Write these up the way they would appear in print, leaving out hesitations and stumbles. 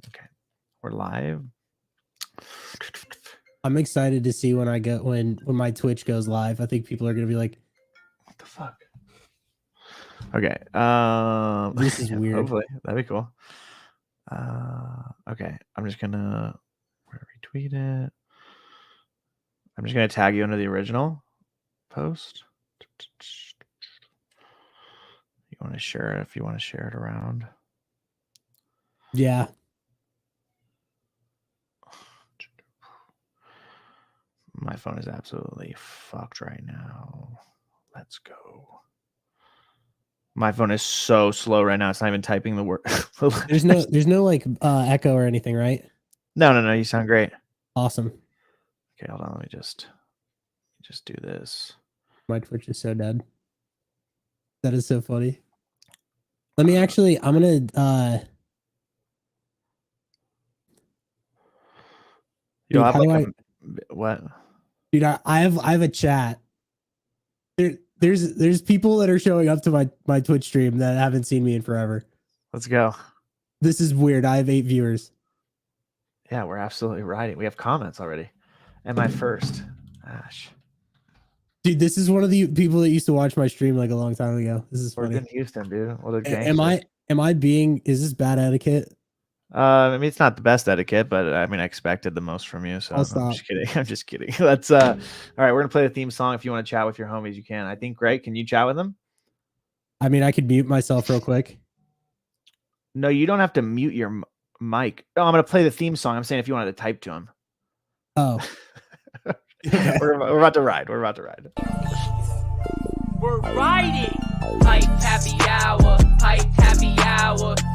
Okay, we're live. I'm excited to see when my Twitch goes live. I think people are gonna be like, "What the fuck?" Okay. This is weird. Hopefully, that'd be cool. Okay, I'm just gonna retweet it. I'm just gonna tag you into the original post. You want to share it if you want to share it around. Yeah. My phone is absolutely fucked right now. Let's go. My phone is so slow right now. It's not even typing the word. There's no like echo or anything, right? No. You sound great. Awesome. Okay, hold on. Let me just do this. My Twitch is so dead. That is so funny. Let me actually. I'm gonna. Dude, how do I? What? Dude, I have a chat. There's people that are showing up to my Twitch stream that haven't seen me in forever. Let's go. This is weird. I have 8 viewers. Yeah, we're absolutely riding. We have comments already. And my first. Ash. Dude, this is one of the people that used to watch my stream like a long time ago. This is funny. We're in Houston, dude. What a gangster. Is this bad etiquette? I mean, it's not the best etiquette, but I mean, I expected the most from you. So I'm just kidding. I'm just kidding. Let's all right, we're gonna play the theme song. If you want to chat with your homies, you can. I think Greg, can you chat with them? I mean, I could mute myself real quick. No, you don't have to mute your mic. Oh, I'm gonna play the theme song. I'm saying if you wanted to type to him. Oh. Okay. We're about to ride. We're riding. Hype happy hour,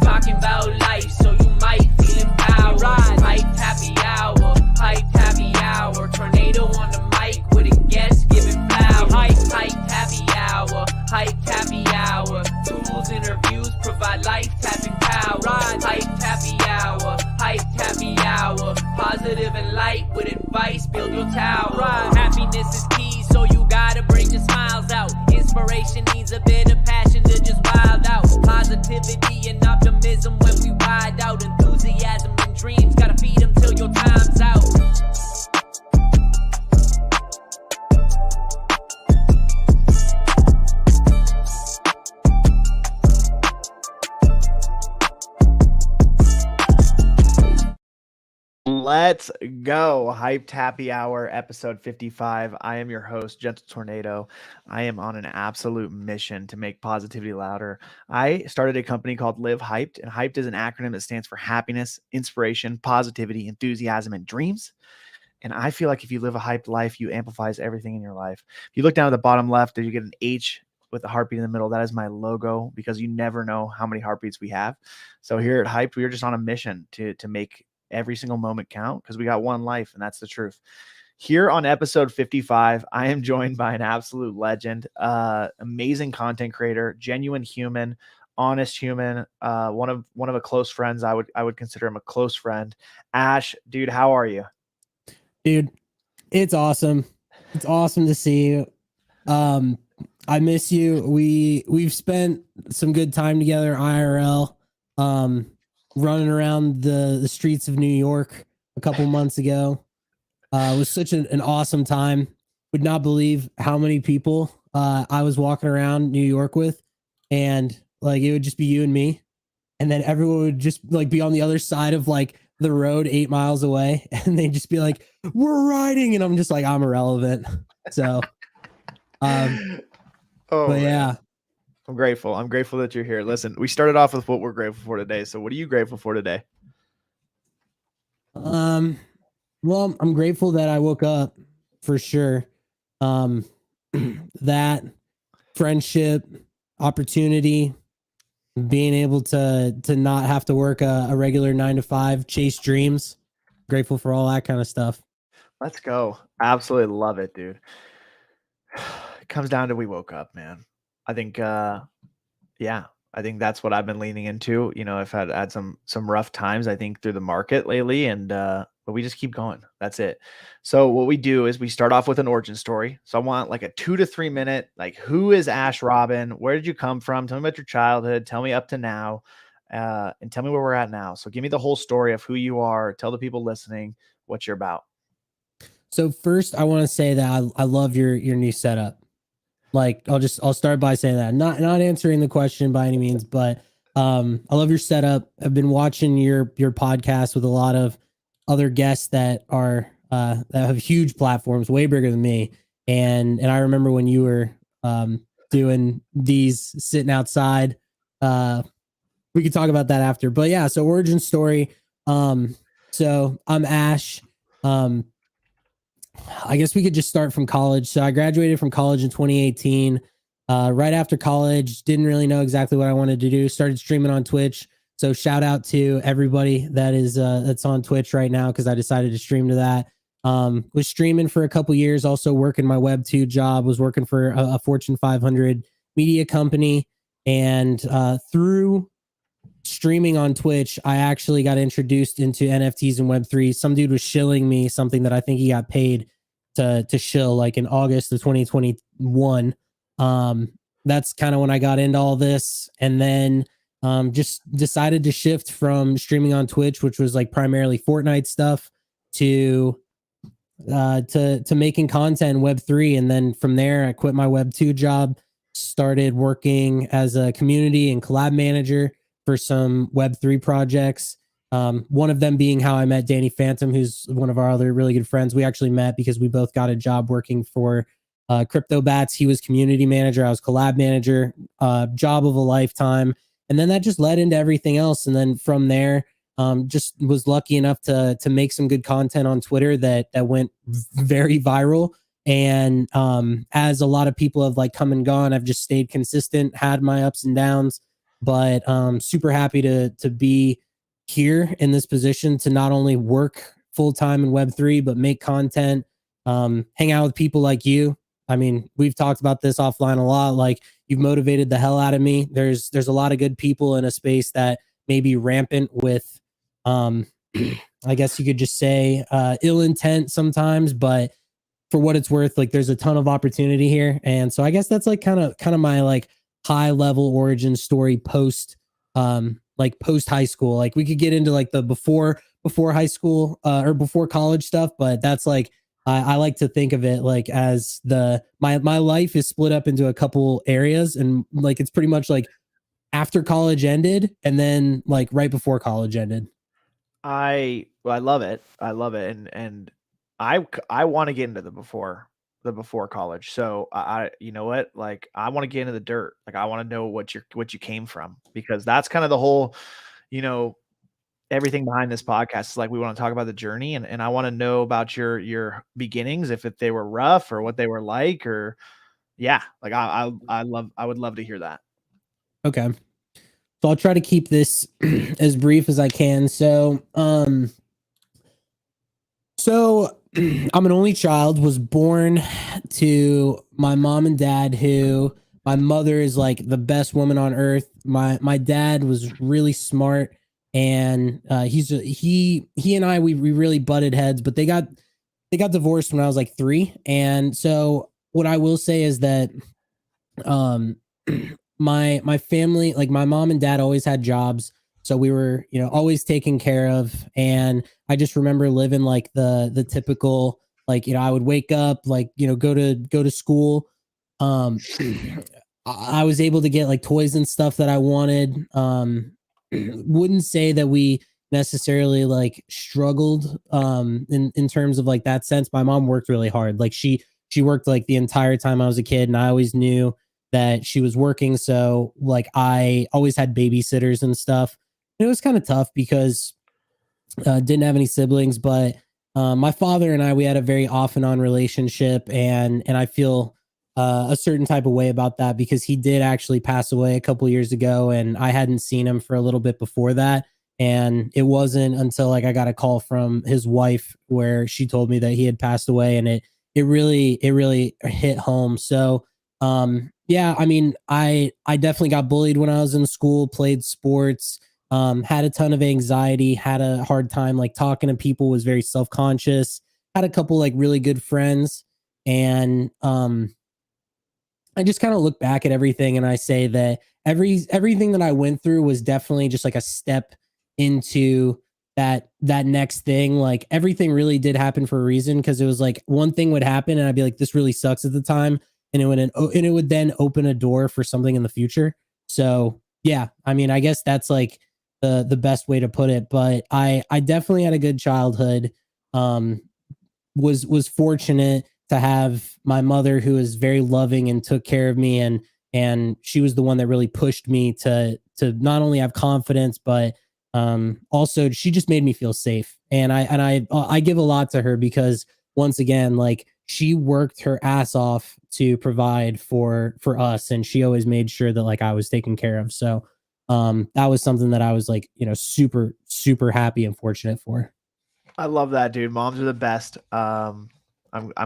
talking about life, so you might feel empowered. Hype happy hour, tornado on the mic with a guest giving flowers. Hype happy hour, tools, interviews, provide life tapping power. Hype happy hour, positive and light with advice, build your tower. Happiness is key, so you gotta bring your smiles out. Inspiration needs a bit of passion to just wild out. Positivity and optimism when we ride out. Enthusiasm and dreams, gotta feed them till your time's out. Let's go. Hyped Happy Hour, episode 55. I am your host, Gentle Tornado. I am on an absolute mission to make positivity louder. I started a company called Live Hyped, and Hyped is an acronym that stands for happiness, inspiration, positivity, enthusiasm, and dreams. And I feel like if you live a hyped life, you amplifies everything in your life. If you look down at the bottom left, you get an H with a heartbeat in the middle. That is my logo, because you never know how many heartbeats we have. So here at Hyped, we are just on a mission to make every single moment count, because we got one life, and that's the truth. Here on episode 55, I am joined by an absolute legend, amazing content creator, genuine human, honest human, one of a close friends. I would consider him a close friend. Ash, dude, how are you? Dude, it's awesome. It's awesome to see you. I miss you. We've spent some good time together IRL. Running around the streets of New York a couple months ago. It was such an awesome time. Would not believe how many people I was walking around New York with, and like it would just be you and me, and then everyone would just like be on the other side of like the road 8 miles away, and they'd just be like, "We're riding," and I'm just like, I'm irrelevant. So, but yeah. I'm grateful. I'm grateful that you're here. Listen, we started off with what we're grateful for today. So what are you grateful for today? Well, I'm grateful that I woke up, for sure. That friendship, opportunity, being able to not have to work a regular 9 to 5, chase dreams. Grateful for all that kind of stuff. Let's go. Absolutely love it, dude. It comes down to we woke up, man. I think, yeah, I think that's what I've been leaning into. You know, I've had some rough times, I think, through the market lately, and but we just keep going. That's it. So what we do is we start off with an origin story. So I want like a 2 to 3 minute, like, who is Ash Robin? Where did you come from? Tell me about your childhood. Tell me up to now. and tell me where we're at now. So give me the whole story of who you are. Tell the people listening what you're about. So first, I want to say that I love your new setup. Like I'll start by saying that. Not answering the question by any means, but I love your setup. I've been watching your podcast with a lot of other guests that are that have huge platforms, way bigger than me. And I remember when you were doing these sitting outside. We could talk about that after. But yeah, so origin story. So I'm Ash. I guess we could just start from college. So I graduated from college in 2018. Right after college, didn't really know exactly what I wanted to do. Started streaming on Twitch. So shout out to everybody that is that's on Twitch right now, because I decided to stream to that. Was streaming for a couple years, also working my Web2 job, was working for a Fortune 500 media company. And through streaming on Twitch, I actually got introduced into NFTs and Web3. Some dude was shilling me something that I think he got paid to shill, like in August of 2021. That's kind of when I got into all this, and then just decided to shift from streaming on Twitch, which was like primarily Fortnite stuff, to making content in Web3. And then from there, I quit my Web2 job, started working as a community and collab manager for some Web3 projects. One of them being how I met Danny Phantom, who's one of our other really good friends. We actually met because we both got a job working for Crypto Bats. He was community manager, I was collab manager, job of a lifetime. And then that just led into everything else. And then from there, just was lucky enough to make some good content on Twitter that went very viral. And as a lot of people have like come and gone, I've just stayed consistent, had my ups and downs, but super happy to be here in this position to not only work full-time in Web3, but make content, hang out with people like you. I mean, we've talked about this offline a lot. Like, you've motivated the hell out of me. There's a lot of good people in a space that may be rampant with, I guess you could just say, ill intent sometimes, but for what it's worth, like, there's a ton of opportunity here. And so I guess that's like kind of my like high level origin story post high school. Like, we could get into like the before high school or before college stuff, but that's like, I like to think of it like as my life is split up into a couple areas, and like it's pretty much like after college ended and then like right before college ended. I love it. I love it. And I want to get into the before college. So I you know what? Like, I want to get into the dirt. Like, I want to know what you came from, because that's kind of the whole, everything behind this podcast is like, we want to talk about the journey, and I want to know about your beginnings, if they were rough or what they were like, or yeah, like I would love to hear that. Okay. So I'll try to keep this as brief as I can. So I'm an only child, was born to my mom and dad, who my mother is like the best woman on earth. My dad was really smart, and he and I, we really butted heads, but they got divorced when I was like 3. And so what I will say is that my family, like my mom and dad, always had jobs, so we were always taken care of. And I just remember living like the typical, like, I would wake up, like, go to school. I was able to get like toys and stuff that I wanted. Wouldn't say that we necessarily like struggled in terms of like that sense. My mom worked really hard. Like, she worked like the entire time I was a kid, and I always knew that she was working. So like, I always had babysitters and stuff. It was kind of tough because didn't have any siblings, but my father and I, we had a very off and on relationship, and I feel a certain type of way about that, because he did actually pass away a couple years ago, and I hadn't seen him for a little bit before that. And it wasn't until like I got a call from his wife where she told me that he had passed away, and it really hit home. So yeah, I mean, I definitely got bullied when I was in school, played sports, had a ton of anxiety, had a hard time like talking to people, was very self-conscious, had a couple like really good friends. And I just kind of look back at everything and I say that everything that I went through was definitely just like a step into that next thing. Like everything really did happen for a reason, because it was like one thing would happen and I'd be like, this really sucks at the time, and it would then open a door for something in the future. So yeah, I mean, I guess that's like the best way to put it. But I definitely had a good childhood. Um, was fortunate to have my mother, who is very loving and took care of me, and she was the one that really pushed me to not only have confidence, but also she just made me feel safe. And I give a lot to her, because once again, like, she worked her ass off to provide for us, and she always made sure that like I was taken care of. So that was something that I was like, super happy and fortunate for. I love that, dude. Moms are the best. I'm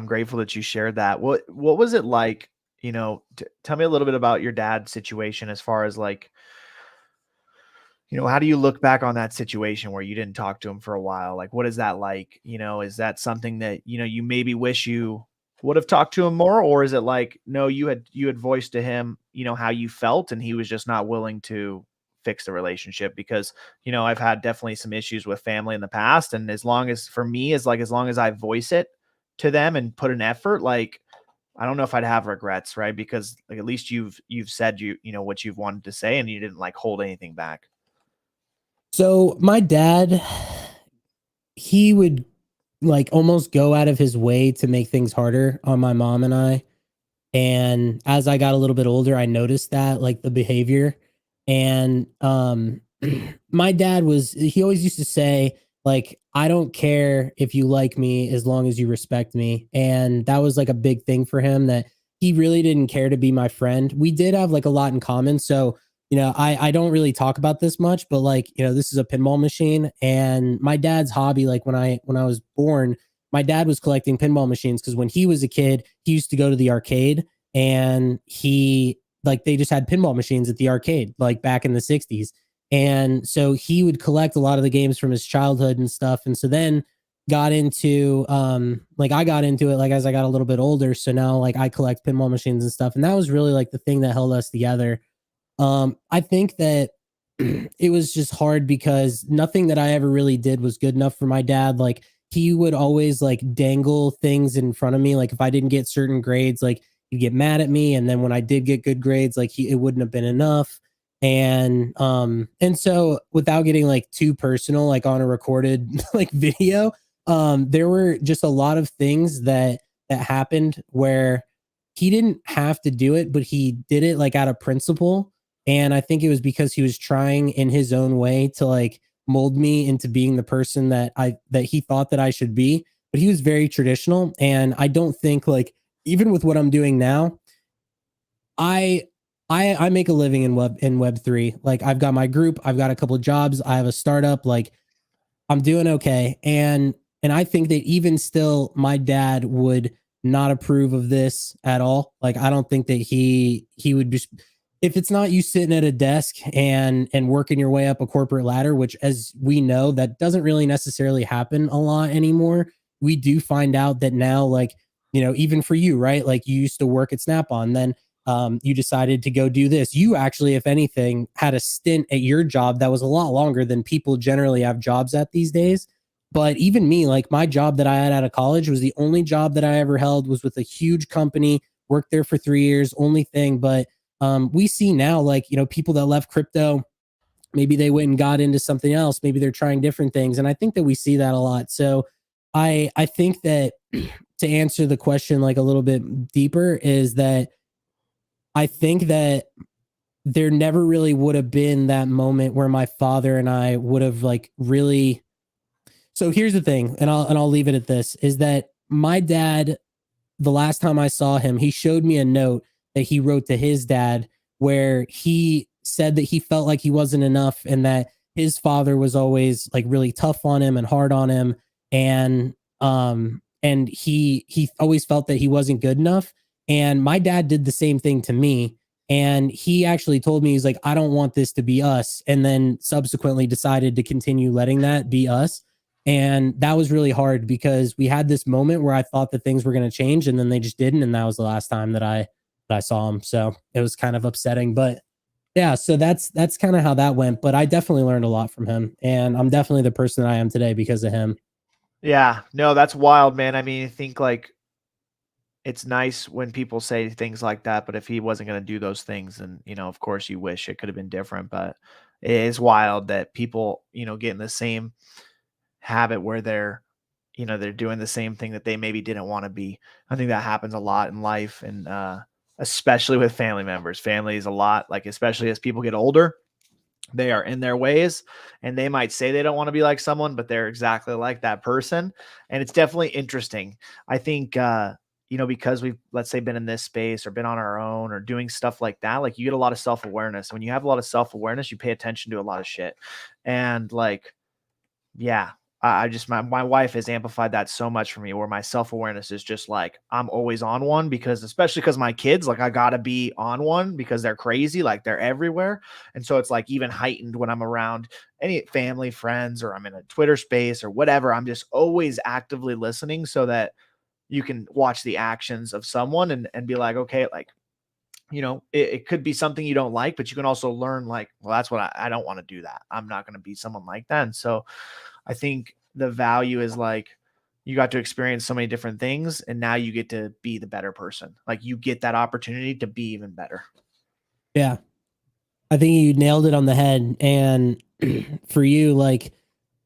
grateful that you shared that. What was it like? Tell me a little bit about your dad's situation, as far as like, how do you look back on that situation where you didn't talk to him for a while? Like, what is that like? Is that something that, you maybe wish you would have talked to him more? Or is it like, no, you had voiced to him, how you felt, and he was just not willing to fix the relationship? Because, I've had definitely some issues with family in the past. And as long as I voice it to them and put an effort, like, I don't know if I'd have regrets, right? Because like, at least you've said, what you've wanted to say, and you didn't like hold anything back. So my dad, he would like almost go out of his way to make things harder on my mom and I. And as I got a little bit older, I noticed that, like, the behavior. And my dad he always used to say, like, I don't care if you like me as long as you respect me. And that was like a big thing for him, that he really didn't care to be my friend. We did have like a lot in common. So, I don't really talk about this much, but like, this is a pinball machine, and my dad's hobby, like when I was born, my dad was collecting pinball machines, because when he was a kid, he used to go to the arcade, and they just had pinball machines at the arcade, like back in the 60s. And so he would collect a lot of the games from his childhood and stuff. And so then got into I got into it like as I got a little bit older. So now like I collect pinball machines and stuff. And that was really like the thing that held us together. I think that it was just hard because nothing that I ever really did was good enough for my dad. Like, he would always like dangle things in front of me. Like, if I didn't get certain grades, like, he'd get mad at me. And then when I did get good grades, like, it wouldn't have been enough. And so without getting like too personal, like on a recorded like video, there were just a lot of things that happened where he didn't have to do it, but he did it like out of principle. And I think it was because he was trying in his own way to like mold me into being the person that he thought that I should be. But he was very traditional. And I don't think, like, even with what I'm doing now, I make a living in Web3. Like, I've got my group, I've got a couple of jobs, I have a startup, like, I'm doing okay. And I think that even still, my dad would not approve of this at all. Like, I don't think that he would just, if it's not you sitting at a desk and working your way up a corporate ladder, which, as we know, that doesn't really necessarily happen a lot anymore. We do find out that now, like, even for you, right? Like, you used to work at Snap-on, then you decided to go do this. You actually, if anything, had a stint at your job that was a lot longer than people generally have jobs at these days. But even me, like, my job that I had out of college was the only job that I ever held, was with a huge company, worked there for 3 years, only thing. But we see now, like, people that left crypto, maybe they went and got into something else. Maybe they're trying different things. And I think that we see that a lot. So I think that to answer the question like a little bit deeper, is that I think that there never really would have been that moment where my father and I would have like really. So here's the thing, and I'll leave it at this, is that my dad, the last time I saw him, he showed me a note that he wrote to his dad, where he said that he felt like he wasn't enough, and that his father was always like really tough on him and hard on him. And he always felt that he wasn't good enough. And my dad did the same thing to me. And he actually told me, he's like, I don't want this to be us. And then subsequently decided to continue letting that be us. And that was really hard, because we had this moment where I thought that things were going to change, and then they just didn't. And that was the last time that I that I saw him. So it was kind of upsetting, but yeah, so that's kind of how that went. But I definitely learned a lot from him, and I'm definitely the person that I am today because of him. Yeah, no, that's wild, man. I mean, I think like it's nice when people say things like that, but if he wasn't going to do those things, then, of course you wish it could have been different. But it is wild that people, get in the same habit where they're doing the same thing that they maybe didn't want to be. I think that happens a lot in life, and especially with family members. Family is a lot, like, especially as people get older, they are in their ways, and they might say they don't want to be like someone, but they're exactly like that person. And it's definitely interesting. I think, because we've, let's say, been in this space or been on our own or doing stuff like that, like, you get a lot of self-awareness. When you have a lot of self-awareness, you pay attention to a lot of shit. And like, yeah, I just, my wife has amplified that so much for me, where my self-awareness is just like, I'm always on one, because especially because my kids, like, I gotta be on one because they're crazy, like, they're everywhere. And so it's like even heightened when I'm around any family, friends, or I'm in a Twitter space or whatever. I'm just always actively listening, so that you can watch the actions of someone and be like, okay, like, it could be something you don't like, but you can also learn, like, well, that's what I don't want to do that. I'm not going to be someone like that. And so I think the value is like, you got to experience so many different things, and now you get to be the better person. Like, you get that opportunity to be even better. Yeah, I think you nailed it on the head. And for you, like,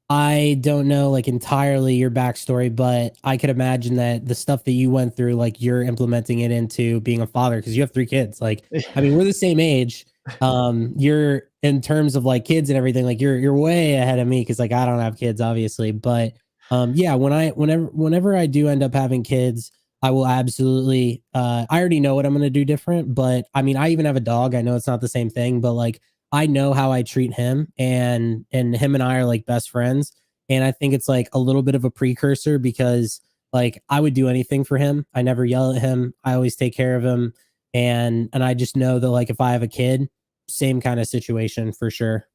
I don't know like entirely your backstory, but I could imagine that the stuff that you went through, like, you're implementing it into being a father because you have 3 kids. Like, I mean, we're the same age. You're, in terms of like kids and everything, like, you're way ahead of me because, like, I don't have kids, obviously. But yeah, whenever I do end up having kids, I will absolutely. I already know what I'm gonna do different, but I mean, I even have a dog. I know it's not the same thing, but like, I know how I treat him, and him and I are like best friends. And I think it's like a little bit of a precursor because, like, I would do anything for him. I never yell at him. I always take care of him. And I just know that, like, if I have a kid, same kind of situation for sure.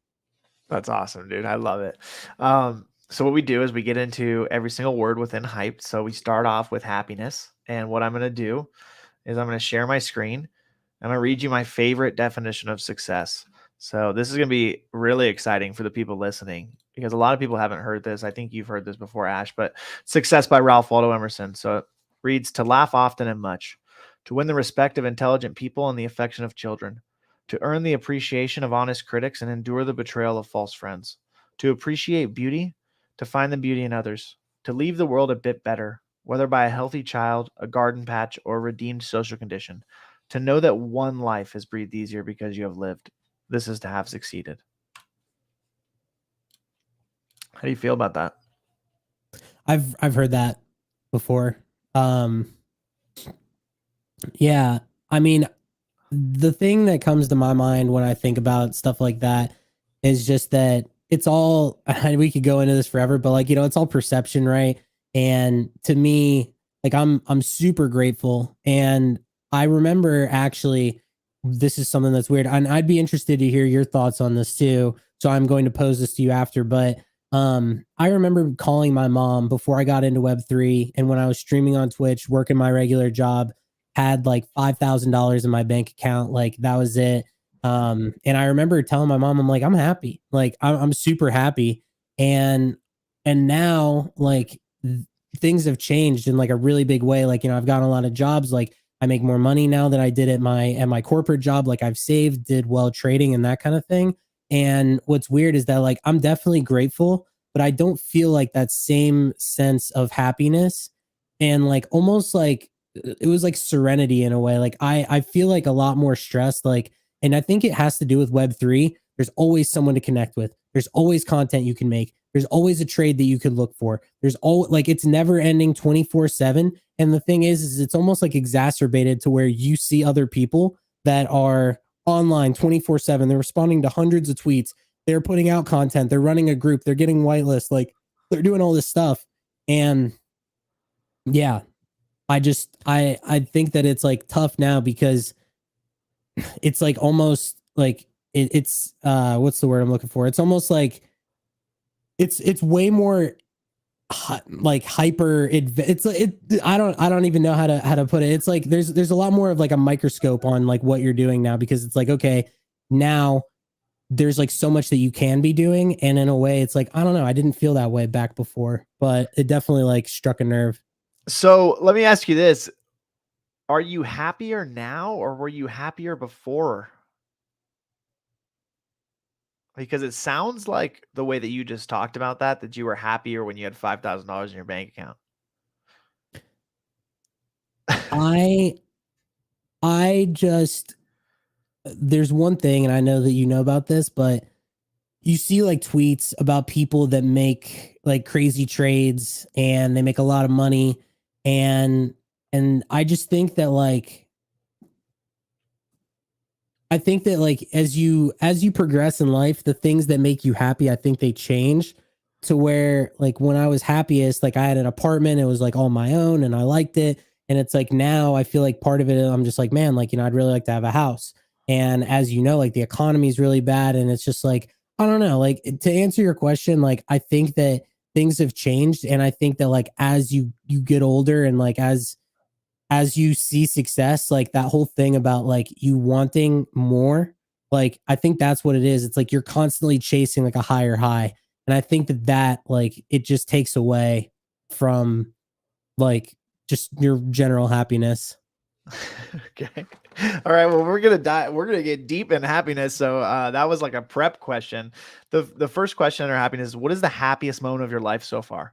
That's awesome, dude. I love it. So what we do is we get into every single word within hyped. So we start off with happiness. And what I'm going to do is I'm going to share my screen. I'm going to read you my favorite definition of success. So this is going to be really exciting for the people listening, because a lot of people haven't heard this. I think you've heard this before, Ash, but Success by Ralph Waldo Emerson. So it reads: to laugh often and much, to win the respect of intelligent people and the affection of children, to earn the appreciation of honest critics and endure the betrayal of false friends, to appreciate beauty, to find the beauty in others, to leave the world a bit better, whether by a healthy child, a garden patch, or a redeemed social condition, to know that one life is breathed easier because you have lived. This is to have succeeded. How do you feel about that? I've heard that before. Yeah, I mean, the thing that comes to my mind when I think about stuff like that is just that it's all, and we could go into this forever, but like, it's all perception, right? And to me, like, I'm super grateful. And I remember, actually, this is something that's weird, and I'd be interested to hear your thoughts on this too. So I'm going to pose this to you after, but I remember calling my mom before I got into Web3, and when I was streaming on Twitch, working my regular job, had like $5,000 in my bank account. Like, that was it. And I remember telling my mom, I'm like, I'm happy. Like, I'm super happy. And now, like, things have changed in like a really big way. Like, I've gotten a lot of jobs. Like, I make more money now than I did at my corporate job. Like, I've saved, did well trading and that kind of thing. And what's weird is that, like, I'm definitely grateful, but I don't feel like that same sense of happiness, and like, almost like, it was like serenity in a way. Like, I feel like a lot more stressed. Like, and I think it has to do with Web3. There's always someone to connect with. There's always content you can make. There's always a trade that you could look for. There's all, like, it's never ending 24/7. And the thing is it's almost like exacerbated to where you see other people that are online 24/7. They're responding to hundreds of tweets. They're putting out content. They're running a group. They're getting whitelist. Like, they're doing all this stuff. And yeah, I think that it's like tough now because it's like almost like it's what's the word I'm looking for? It's almost like it's way more like hyper it's I don't even know how to put it. It's like there's a lot more of like a microscope on like what you're doing now, because it's like, okay, now there's like so much that you can be doing, and in a way it's like, I don't know, I didn't feel that way back before, but it definitely like struck a nerve. So let me ask you this. Are you happier now, or were you happier before? Because it sounds like the way that you just talked about that you were happier when you had $5,000 in your bank account. I just, there's one thing, and I know that you know about this, but you see like tweets about people that make like crazy trades and they make a lot of money, and I just think that like, I think that like as you progress in life, the things that make you happy, I think they change to where like when I was happiest, like I had an apartment, it was like all my own and I liked it. And it's like now I feel like part of it, I'm just like, man, like, I'd really like to have a house. And as you know, like the economy is really bad. And it's just like, I don't know, like to answer your question, like I think that things have changed. And I think that like as you get older and like as you see success, like that whole thing about like you wanting more, like I think that's what it is. It's like you're constantly chasing like a higher high. And I think that like it just takes away from like just your general happiness. Okay. All right. Well, we're gonna get deep in happiness. So that was like a prep question. The first question under happiness is, what is the happiest moment of your life so far?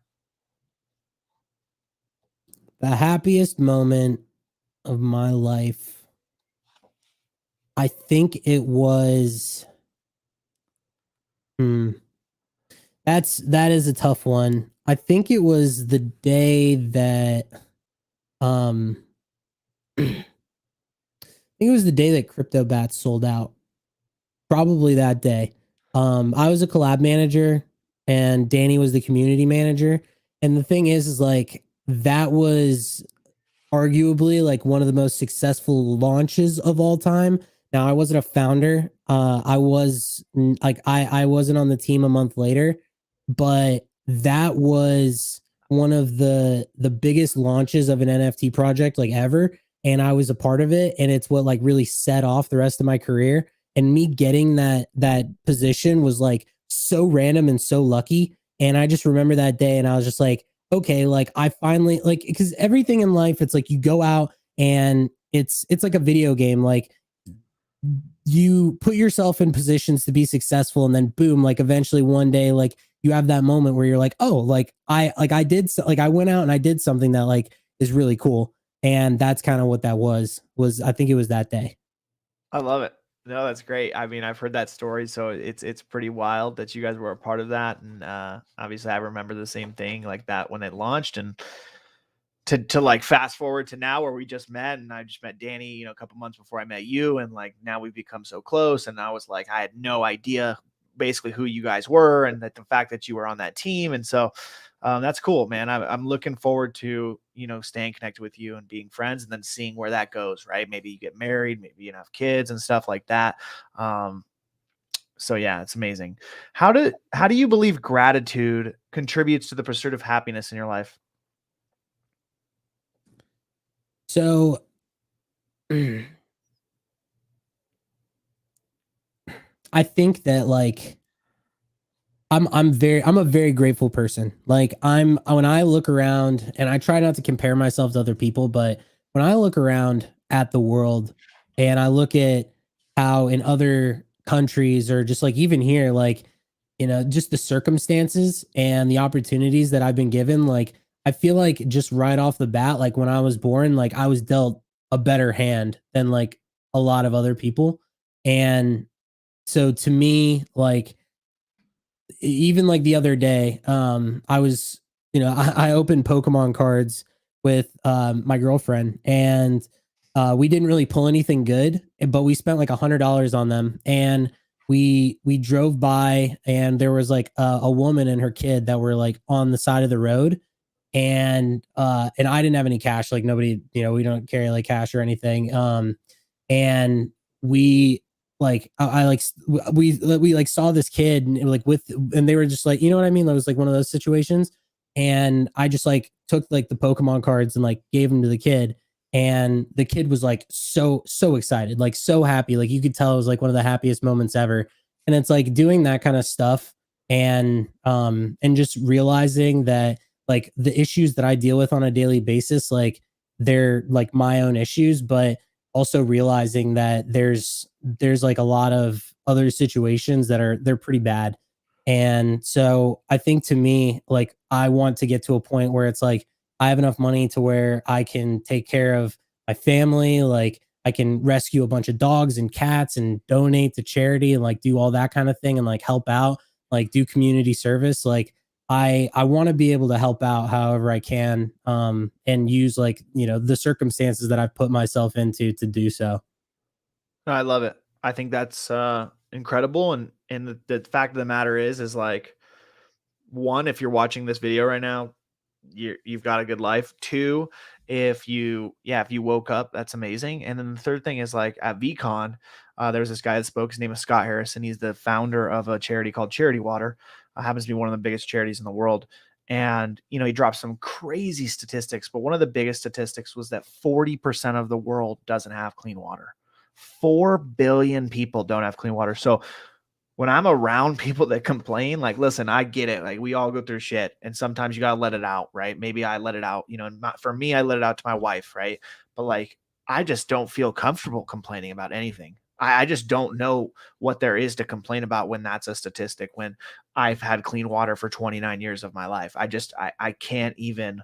The happiest moment of my life, I think it was, that is a tough one. I think it was the day that um I think it was the day that Crypto Bats sold out. Probably that day. I was a collab manager and Danny was the community manager. And the thing is like that was arguably like one of the most successful launches of all time. Now I wasn't a founder. I was like I wasn't on the team a month later, but that was one of the biggest launches of an NFT project like ever, and I was a part of it, and it's what like really set off the rest of my career. And me getting that position was like so random and so lucky. And I just remember that day and I was just like, okay, like I finally like, because everything in life, it's like you go out and it's like a video game. Like you put yourself in positions to be successful, and then boom, like eventually one day, like you have that moment where you're like, oh, like I went out and I did something that like is really cool. And that's kind of what that was I think it was that day. I love it. No, that's great. I mean, I've heard that story, so it's pretty wild that you guys were a part of that. And obviously, I remember the same thing like that when it launched. And to like fast forward to now where we just met, and I just met Danny, you know, a couple months before I met you, and like now we've become so close. And I was like, I had no idea basically who you guys were, and that the fact that you were on that team. And so that's cool, man. I'm looking forward to, you know, staying connected with you and being friends, and then seeing where that goes, right? Maybe you get married, maybe you have kids and stuff like that. So yeah, it's amazing. How do you believe gratitude contributes to the pursuit of happiness in your life? So I think that like I'm a very grateful person. Like when I look around, and I try not to compare myself to other people, but when I look around at the world and I look at how in other countries, or just like even here, like, you know, just the circumstances and the opportunities that I've been given, like I feel like just right off the bat, like when I was born, like I was dealt a better hand than like a lot of other people. And so to me, like even like the other day, I was, you know, I opened Pokemon cards with my girlfriend, and we didn't really pull anything good, but we spent like $100 on them. And we drove by, and there was like a woman and her kid that were like on the side of the road. And I didn't have any cash, like nobody, you know, we don't carry like cash or anything. And we like I like we like saw this kid, and like and they were just like, you know what I mean? That was like one of those situations. and I just like took like the Pokemon cards and like gave them to the kid, and the kid was like so excited, like so happy, like you could tell it was like one of the happiest moments ever. And it's like doing that kind of stuff, and just realizing that like the issues that I deal with on a daily basis, like they're like my own issues, but also realizing that there's like a lot of other situations that they're pretty bad. And so I think to me, like I want to get to a point where it's like I have enough money to where I can take care of my family, like I can rescue a bunch of dogs and cats and donate to charity and like do all that kind of thing and like help out, like do community service. Like I want to be able to help out however I can, and use like, the circumstances that I've put myself into to do so. No, I love it. I think that's incredible. And the fact of the matter is like, one, if you're watching this video right now, you've got a good life. Two, if you woke up, that's amazing. And then the third thing is like at VCon, there's this guy that spoke. His name is Scott Harrison. He's the founder of a charity called Charity Water. Happens to be one of the biggest charities in the world. And he dropped some crazy statistics, but one of the biggest statistics was that 40% of the world doesn't have clean water. 4 billion people don't have clean water. So when I'm around people that complain, like, listen, I get it. Like, we all go through shit, and sometimes you gotta let it out, right? Maybe I let it out, and for me, I let it out to my wife, right? But like, I just don't feel comfortable complaining about anything. I just don't know what there is to complain about when that's a statistic. When I've had clean water for 29 years of my life, I can't even.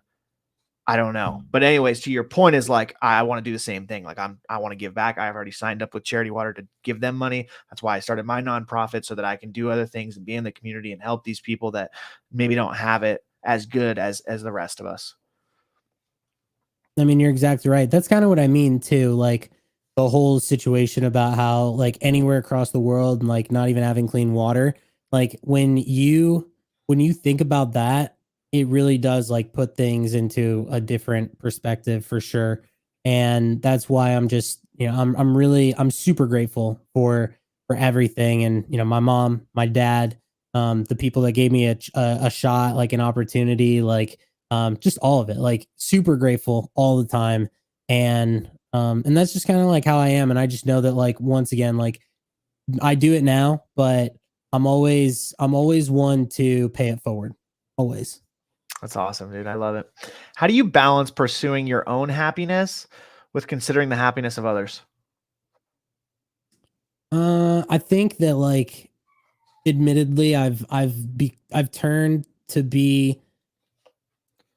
I don't know. But anyways, to your point is like, I want to do the same thing. Like I want to give back. I've already signed up with Charity Water to give them money. That's why I started my nonprofit, so that I can do other things and be in the community and help these people that maybe don't have it as good as the rest of us. I mean, you're exactly right. That's kind of what I mean too. Like the whole situation about how like anywhere across the world and like not even having clean water. Like when you think about that, it really does like put things into a different perspective for sure. And that's why I'm just, I'm super grateful for everything. And my mom, my dad, the people that gave me a shot, like an opportunity, like just all of it, like super grateful all the time. And that's just kind of like how I am. And I just know that like once again, like I do it now, but I'm always one to pay it forward. Always. That's awesome, dude. I love it. How do you balance pursuing your own happiness with considering the happiness of others? I think that like admittedly I've turned to be,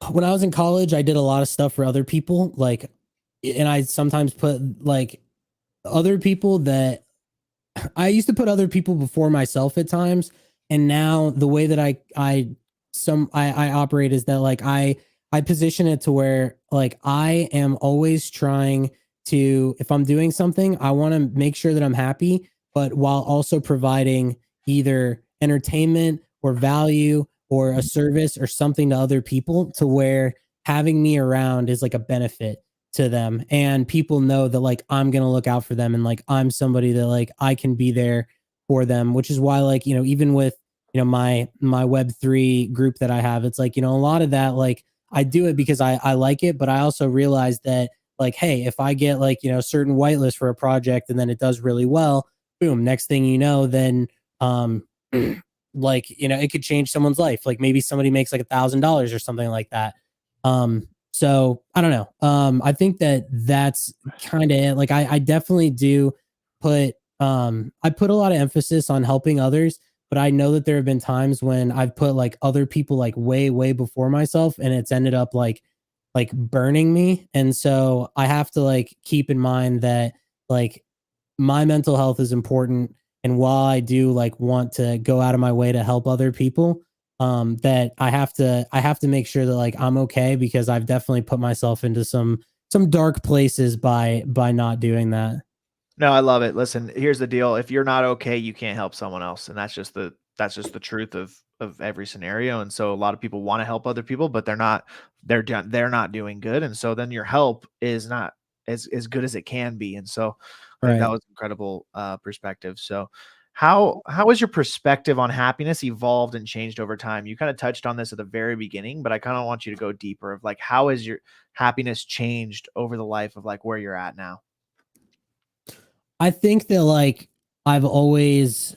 when I was in college, I did a lot of stuff for other people, like, and I sometimes put like other people that I used to put other people before myself at times. And now the way that I operate is that like I position it to where like I am always trying to, if I'm doing something, I want to make sure that I'm happy, but while also providing either entertainment or value or a service or something to other people, to where having me around is like a benefit to them, and people know that like I'm going to look out for them, and like I'm somebody that like I can be there for them, which is why like even with my web3 group that I have, it's like a lot of that, like I do it because I like it, but I also realize that like, hey, if I get like certain whitelist for a project and then it does really well, boom, next thing you know, then like it could change someone's life. Like maybe somebody makes like $1,000 or something like that. So I don't know. I think that that's kind of it. Like I definitely do put I put a lot of emphasis on helping others, but I know that there have been times when I've put like other people like way before myself, and it's ended up like burning me. And so I have to like keep in mind that like my mental health is important, and while I do like want to go out of my way to help other people, that I have to make sure that like I'm okay, because I've definitely put myself into some dark places by not doing that. No, I love it. Listen, here's the deal. If you're not okay, you can't help someone else. And that's just the truth of every scenario. And so a lot of people want to help other people, but they're not doing good. And so then your help is not as good as it can be. And so I think that Right. was incredible perspective. So how has your perspective on happiness evolved and changed over time? You kind of touched on this at the very beginning, but I kind of want you to go deeper of like how has your happiness changed over the life of like where you're at now? I think that like I've always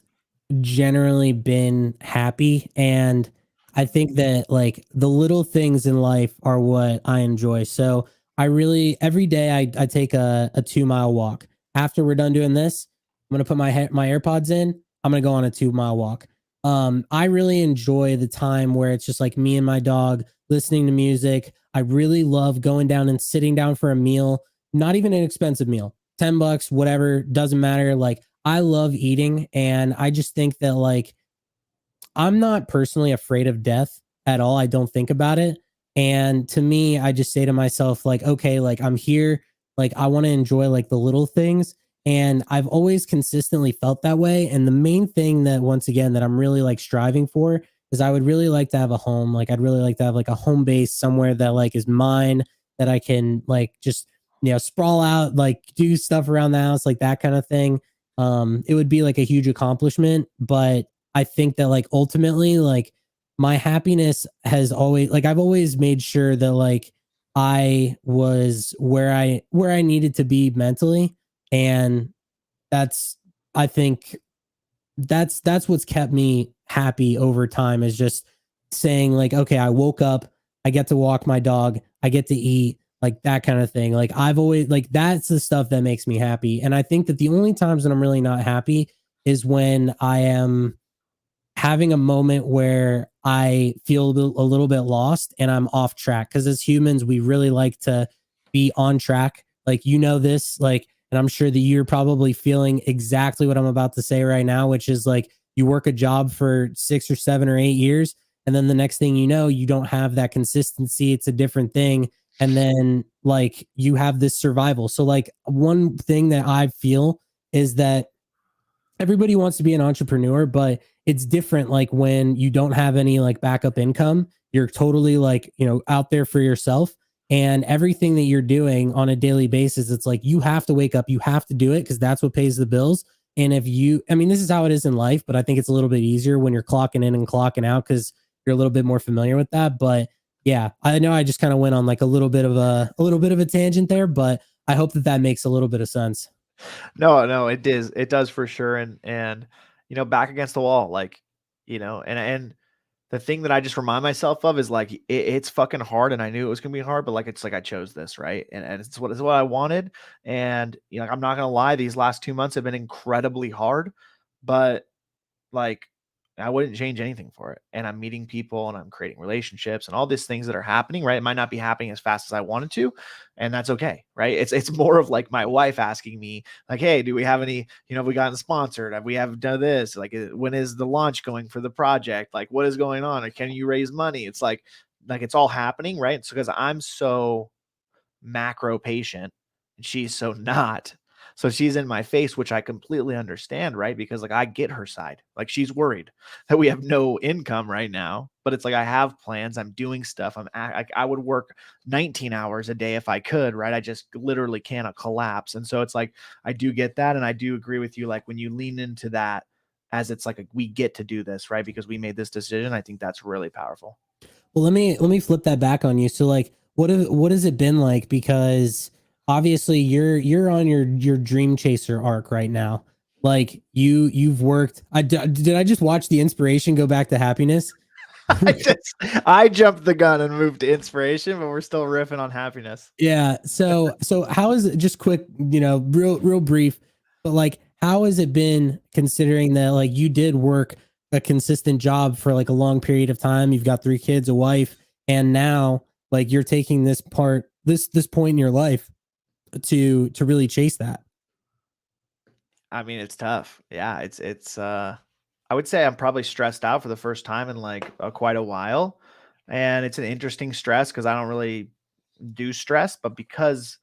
generally been happy, and I think that like the little things in life are what I enjoy. So I really every day I take a 2 mile walk. After we're done doing this, I'm gonna put my AirPods in. I'm gonna go on a 2 mile walk. I really enjoy the time where it's just like me and my dog listening to music. I really love going down and sitting down for a meal, not even an expensive meal, $10, whatever, doesn't matter. Like I love eating, and I just think that like I'm not personally afraid of death at all. I don't think about it. And to me, I just say to myself, like, okay, like I'm here, like I want to enjoy like the little things. And I've always consistently felt that way. And the main thing that once again that I'm really like striving for is I would really like to have a home. Like I'd really like to have like a home base somewhere that like is mine, that I can like just, sprawl out, like do stuff around the house, like that kind of thing. It would be like a huge accomplishment, but I think that like ultimately, like my happiness has always like I've always made sure that like I was where I needed to be mentally, and that's I think that's what's kept me happy over time, is just saying like, okay, I woke up, I get to walk my dog, I get to eat, like that kind of thing. Like I've always like that's the stuff that makes me happy. And I think that the only times that I'm really not happy is when I am having a moment where I feel a little bit lost and I'm off track. Because as humans, we really like to be on track. Like, this, like, and I'm sure that you're probably feeling exactly what I'm about to say right now, which is like you work a job for 6 or 7 or 8 years. And then the next thing you know, you don't have that consistency. It's a different thing. And then like you have this survival. So, like, one thing that I feel is that everybody wants to be an entrepreneur, but it's different. Like when you don't have any like backup income, you're totally like, out there for yourself, and everything that you're doing on a daily basis, it's like you have to wake up, you have to do it because that's what pays the bills. And I mean, this is how it is in life, but I think it's a little bit easier when you're clocking in and clocking out because you're a little bit more familiar with that. But yeah, I know I just kind of went on like a little bit of a tangent there, but I hope that that makes a little bit of sense. No, it does for sure. And back against the wall, like, and the thing that I just remind myself of is like it's fucking hard, and I knew it was gonna be hard, but like it's like I chose this, right? And it's what I wanted. And like, I'm not gonna lie, these last 2 months have been incredibly hard, but like I wouldn't change anything for it. And I'm meeting people and I'm creating relationships and all these things that are happening, right? It might not be happening as fast as I wanted to, and that's okay, right? It's more of like my wife asking me, like, hey, do we have any, have we gotten sponsored? Have we have done this? Like, when is the launch going for the project? Like, what is going on? Or can you raise money? It's like it's all happening, right? So because I'm so macro patient and she's so not. So she's in my face, which I completely understand, right? Because like I get her side. Like she's worried that we have no income right now, but it's like I have plans. I'm doing stuff. I would work 19 hours a day if I could, right? I just literally cannot collapse. And so it's like I do get that, and I do agree with you. Like when you lean into that, as it's like we get to do this, right? Because we made this decision. I think that's really powerful. Well, let me flip that back on you. So like what has it been like? Because obviously you're on your dream chaser arc right now. Like you've worked. Did I just watch the inspiration go back to happiness? I jumped the gun and moved to inspiration, but we're still riffing on happiness. Yeah. So how is it, just quick, real brief, but like how has it been considering that like you did work a consistent job for like a long period of time? You've got 3 kids, a wife, and now like you're taking this point in your life to really chase that. I mean, it's tough. Yeah, it's I would say I'm probably stressed out for the first time in like quite a while. And it's an interesting stress because I don't really do stress, but because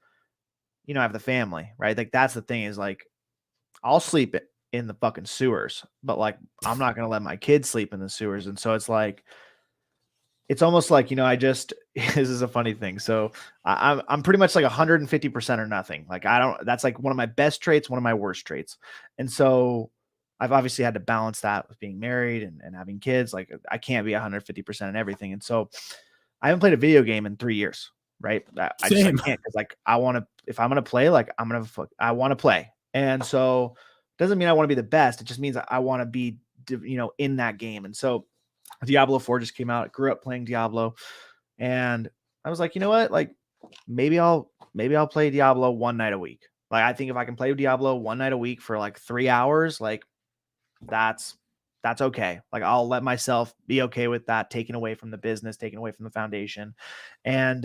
I have the family, right? Like that's the thing, is like I'll sleep in the fucking sewers, but like I'm not gonna let my kids sleep in the sewers. And so it's like it's almost like, I just this is a funny thing. So I'm pretty much like 150% or nothing. Like I don't, that's like one of my best traits, one of my worst traits. And so I've obviously had to balance that with being married and having kids. Like I can't be 150% in everything. And so I haven't played a video game in 3 years. Right. I Same. can't, because like I want to, if I'm going to play, like I want to play. And so doesn't mean I want to be the best. It just means I want to be, in that game. And so Diablo 4 just came out. I grew up playing Diablo, and I was like, you know what? Like maybe I'll play Diablo one night a week. Like I think if I can play Diablo one night a week for like 3 hours, like that's okay. Like I'll let myself be okay with that, taking away from the business, taking away from the foundation. And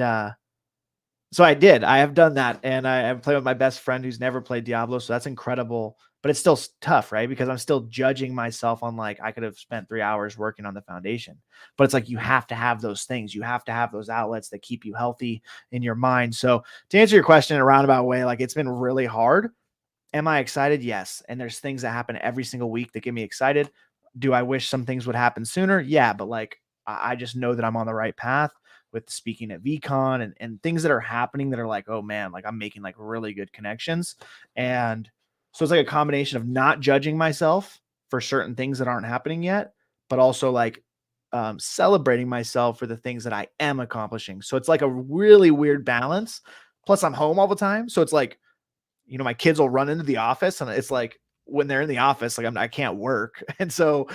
so I did. I have done that, and I have played with my best friend who's never played Diablo, so that's incredible. But it's still tough, right? Because I'm still judging myself on like I could have spent 3 hours working on the foundation. But it's like you have to have those things. You have to have those outlets that keep you healthy in your mind. So to answer your question in a roundabout way, like it's been really hard. Am I excited? Yes. And there's things that happen every single week that get me excited. Do I wish some things would happen sooner? Yeah, but like I just know that I'm on the right path with speaking at VCon and things that are happening that are like, oh man, like I'm making like really good connections. And so it's like a combination of not judging myself for certain things that aren't happening yet, but also like celebrating myself for the things that I am accomplishing. So it's like a really weird balance. Plus I'm home all the time. So it's like, my kids will run into the office, and it's like when they're in the office, like I can't work. And so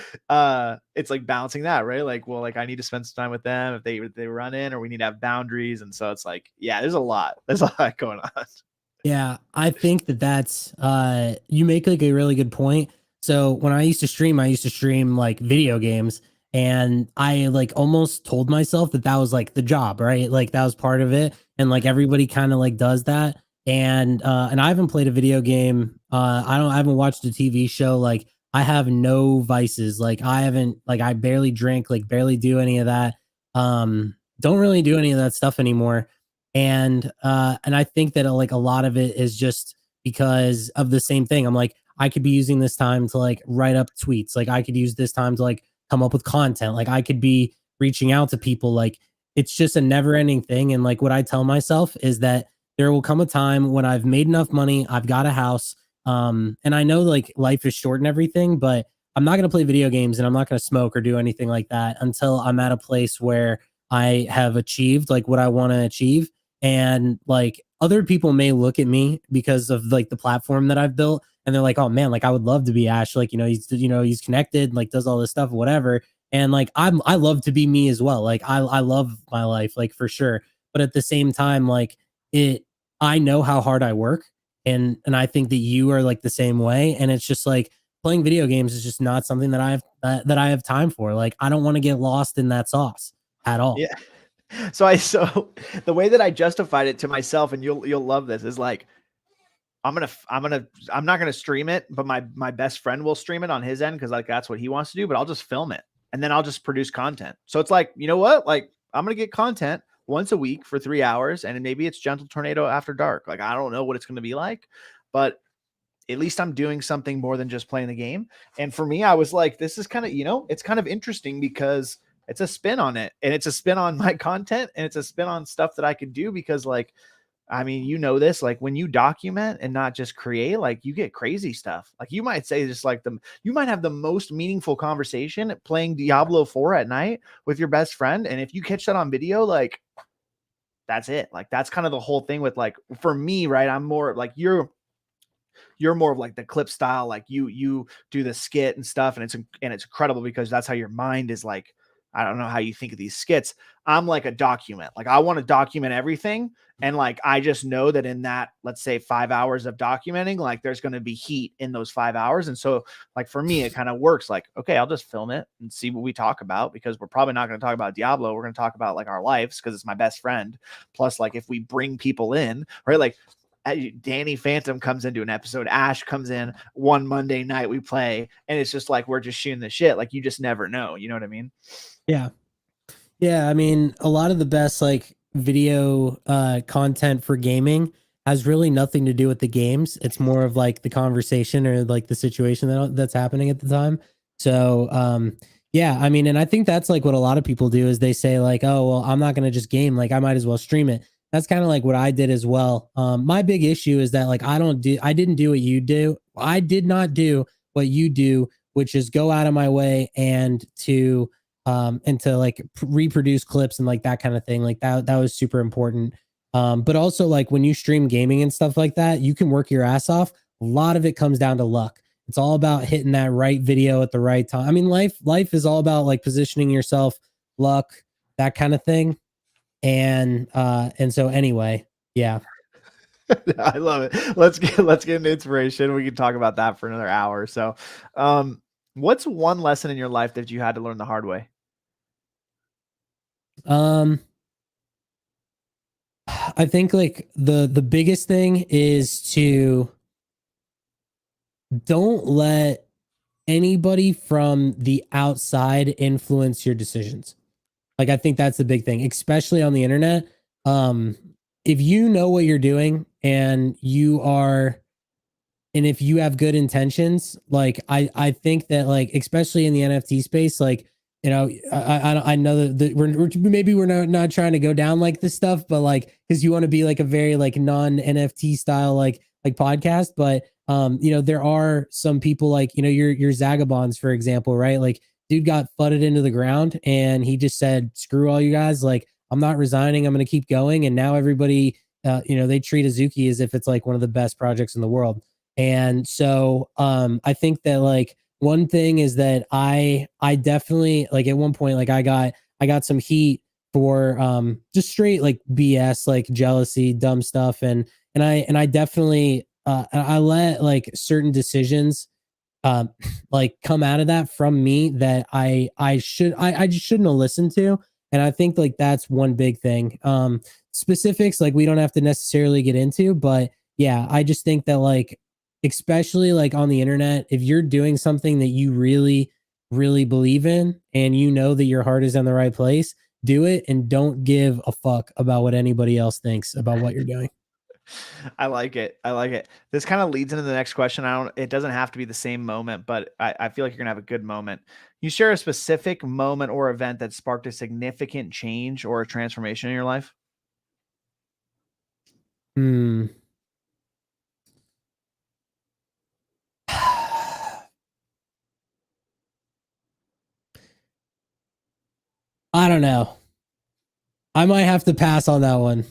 it's like balancing that, right? Like, well, like I need to spend some time with them if they run in, or we need to have boundaries. And so it's like, yeah, there's a lot going on. Yeah, I think that's you make like a really good point. So when I used to stream like video games, and I like almost told myself that was like the job, right? Like that was part of it, and like everybody kind of like does that. And I haven't played a video game. I haven't watched a TV show. Like I have no vices. Like I barely drink, like barely do any of that. Don't really do any of that stuff anymore. And I think that like a lot of it is just because of the same thing. I'm like, I could be using this time to like write up tweets. Like I could use this time to like come up with content. Like I could be reaching out to people. Like it's just a never ending thing. And like what I tell myself is that there will come a time when I've made enough money, I've got a house. And I know like life is short and everything, but I'm not going to play video games, and I'm not going to smoke or do anything like that until I'm at a place where I have achieved like what I want to achieve. And like other people may look at me because of like the platform that I've built, and they're like, oh man, like I would love to be Ash. Like, he's connected, like does all this stuff, whatever. And like, I love to be me as well. Like I love my life, like for sure. But at the same time, like I know how hard I work, and I think that you are like the same way. And it's just like playing video games is just not something that I have time for. Like I don't want to get lost in that sauce at all. Yeah. So the way that I justified it to myself, and you'll love this, is like I'm not gonna stream it, but my best friend will stream it on his end because like that's what he wants to do. But I'll just film it, and then I'll just produce content. So it's like, you know what? Like I'm gonna get content once a week for 3 hours, and maybe it's Gentle Tornado After Dark. Like I don't know what it's gonna be like, but at least I'm doing something more than just playing the game. And for me, I was like, this is kind of, it's kind of interesting because it's a spin on it, and it's a spin on my content, and it's a spin on stuff that I could do because like, I mean, this, like when you document and not just create, like you get crazy stuff. Like you might say just like you might have the most meaningful conversation playing Diablo 4 at night with your best friend. And if you catch that on video, like that's it. Like that's kind of the whole thing with like, for me, right? I'm more like you're more of like the clip style. Like you do the skit and stuff. And it's incredible because that's how your mind is like, I don't know how you think of these skits. I'm like a document. Like I want to document everything. And like, I just know that in that, let's say 5 hours of documenting, like there's going to be heat in those 5 hours. And so like, for me, it kind of works like, okay, I'll just film it and see what we talk about, because we're probably not going to talk about Diablo. We're going to talk about like our lives, because it's my best friend. Plus, like if we bring people in, right? Like Danny Phantom comes into an episode, Ash comes in one Monday night, we play, and it's just like, we're just shooting the shit. Like you just never know. You know what I mean? Yeah. Yeah. I mean, a lot of the best like video content for gaming has really nothing to do with the games. It's more of like the conversation or like the situation that's happening at the time. So, yeah, I mean, and I think that's like what a lot of people do is they say like, oh, well, I'm not going to just game. Like I might as well stream it. That's kind of like what I did as well. My big issue is that like, I didn't do what you do. I did not do what you do, which is go out of my way and to like reproduce clips and like that kind of thing. Like that was super important. But also like when you stream gaming and stuff like that, you can work your ass off. A lot of it comes down to luck. It's all about hitting that right video at the right time. I mean, life is all about like positioning yourself, luck, that kind of thing. And so anyway, yeah. I love it. Let's get into inspiration. We can talk about that for another hour. So, what's one lesson in your life that you had to learn the hard way? I think like the biggest thing is to don't let anybody from the outside influence your decisions. Like, I think that's the big thing, especially on the internet. If you know what you're doing and if you have good intentions, like I think that like, especially in the NFT space, like, you know, I know that we're not trying to go down like this stuff, but like, cause you want to be like a very like non NFT style, like podcast. But, you know, there are some people like, you know, your Zagabonds, for example, right? Like, dude got fudded into the ground and he just said, screw all you guys. Like, I'm not resigning. I'm going to keep going. And now everybody, you know, they treat Azuki as if it's like one of the best projects in the world. And so, I think that like one thing is that I definitely like at one point, like I got some heat for, just straight like BS, like jealousy, dumb stuff. And I definitely, I let like certain decisions, like come out of that from me that I just shouldn't have listened to. And I think like that's one big thing. Specifics, like we don't have to necessarily get into, but yeah, I just think that like, especially like on the internet, if you're doing something that you really, really believe in and you know that your heart is in the right place, do it and don't give a fuck about what anybody else thinks about what you're doing. I like it. This kind of leads into the next question. It doesn't have to be the same moment, but I feel like you're gonna have a good moment. You share a specific moment or event that sparked a significant change or a transformation in your life? I don't know. I might have to pass on that one.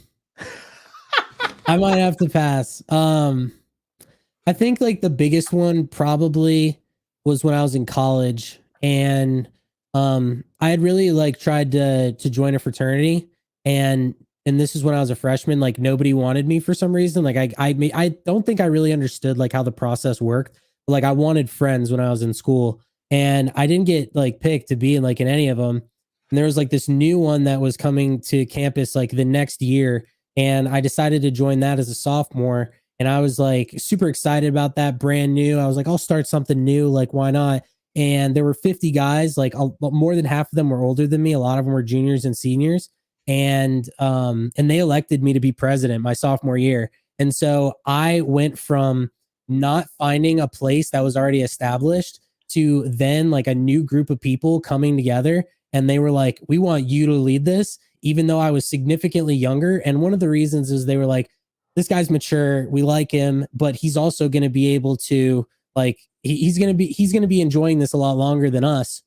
I might have to pass. I think like the biggest one probably was when I was in college and I had really like tried to join a fraternity and this is when I was a freshman, like nobody wanted me for some reason. Like I don't think I really understood like how the process worked. But, like I wanted friends when I was in school and I didn't get like picked to be in like in any of them. And there was like this new one that was coming to campus like the next year and I decided to join that as a sophomore. And I was like super excited about that, brand new. I was like, I'll start something new. Like, why not? And there were 50 guys, like more than half of them were older than me. A lot of them were juniors and seniors. And they elected me to be president my sophomore year. And so I went from not finding a place that was already established to then like a new group of people coming together. And they were like, we want you to lead this, even though I was significantly younger. And one of the reasons is they were like, this guy's mature. We like him, but he's also going to be able to like, he's going to be enjoying this a lot longer than us.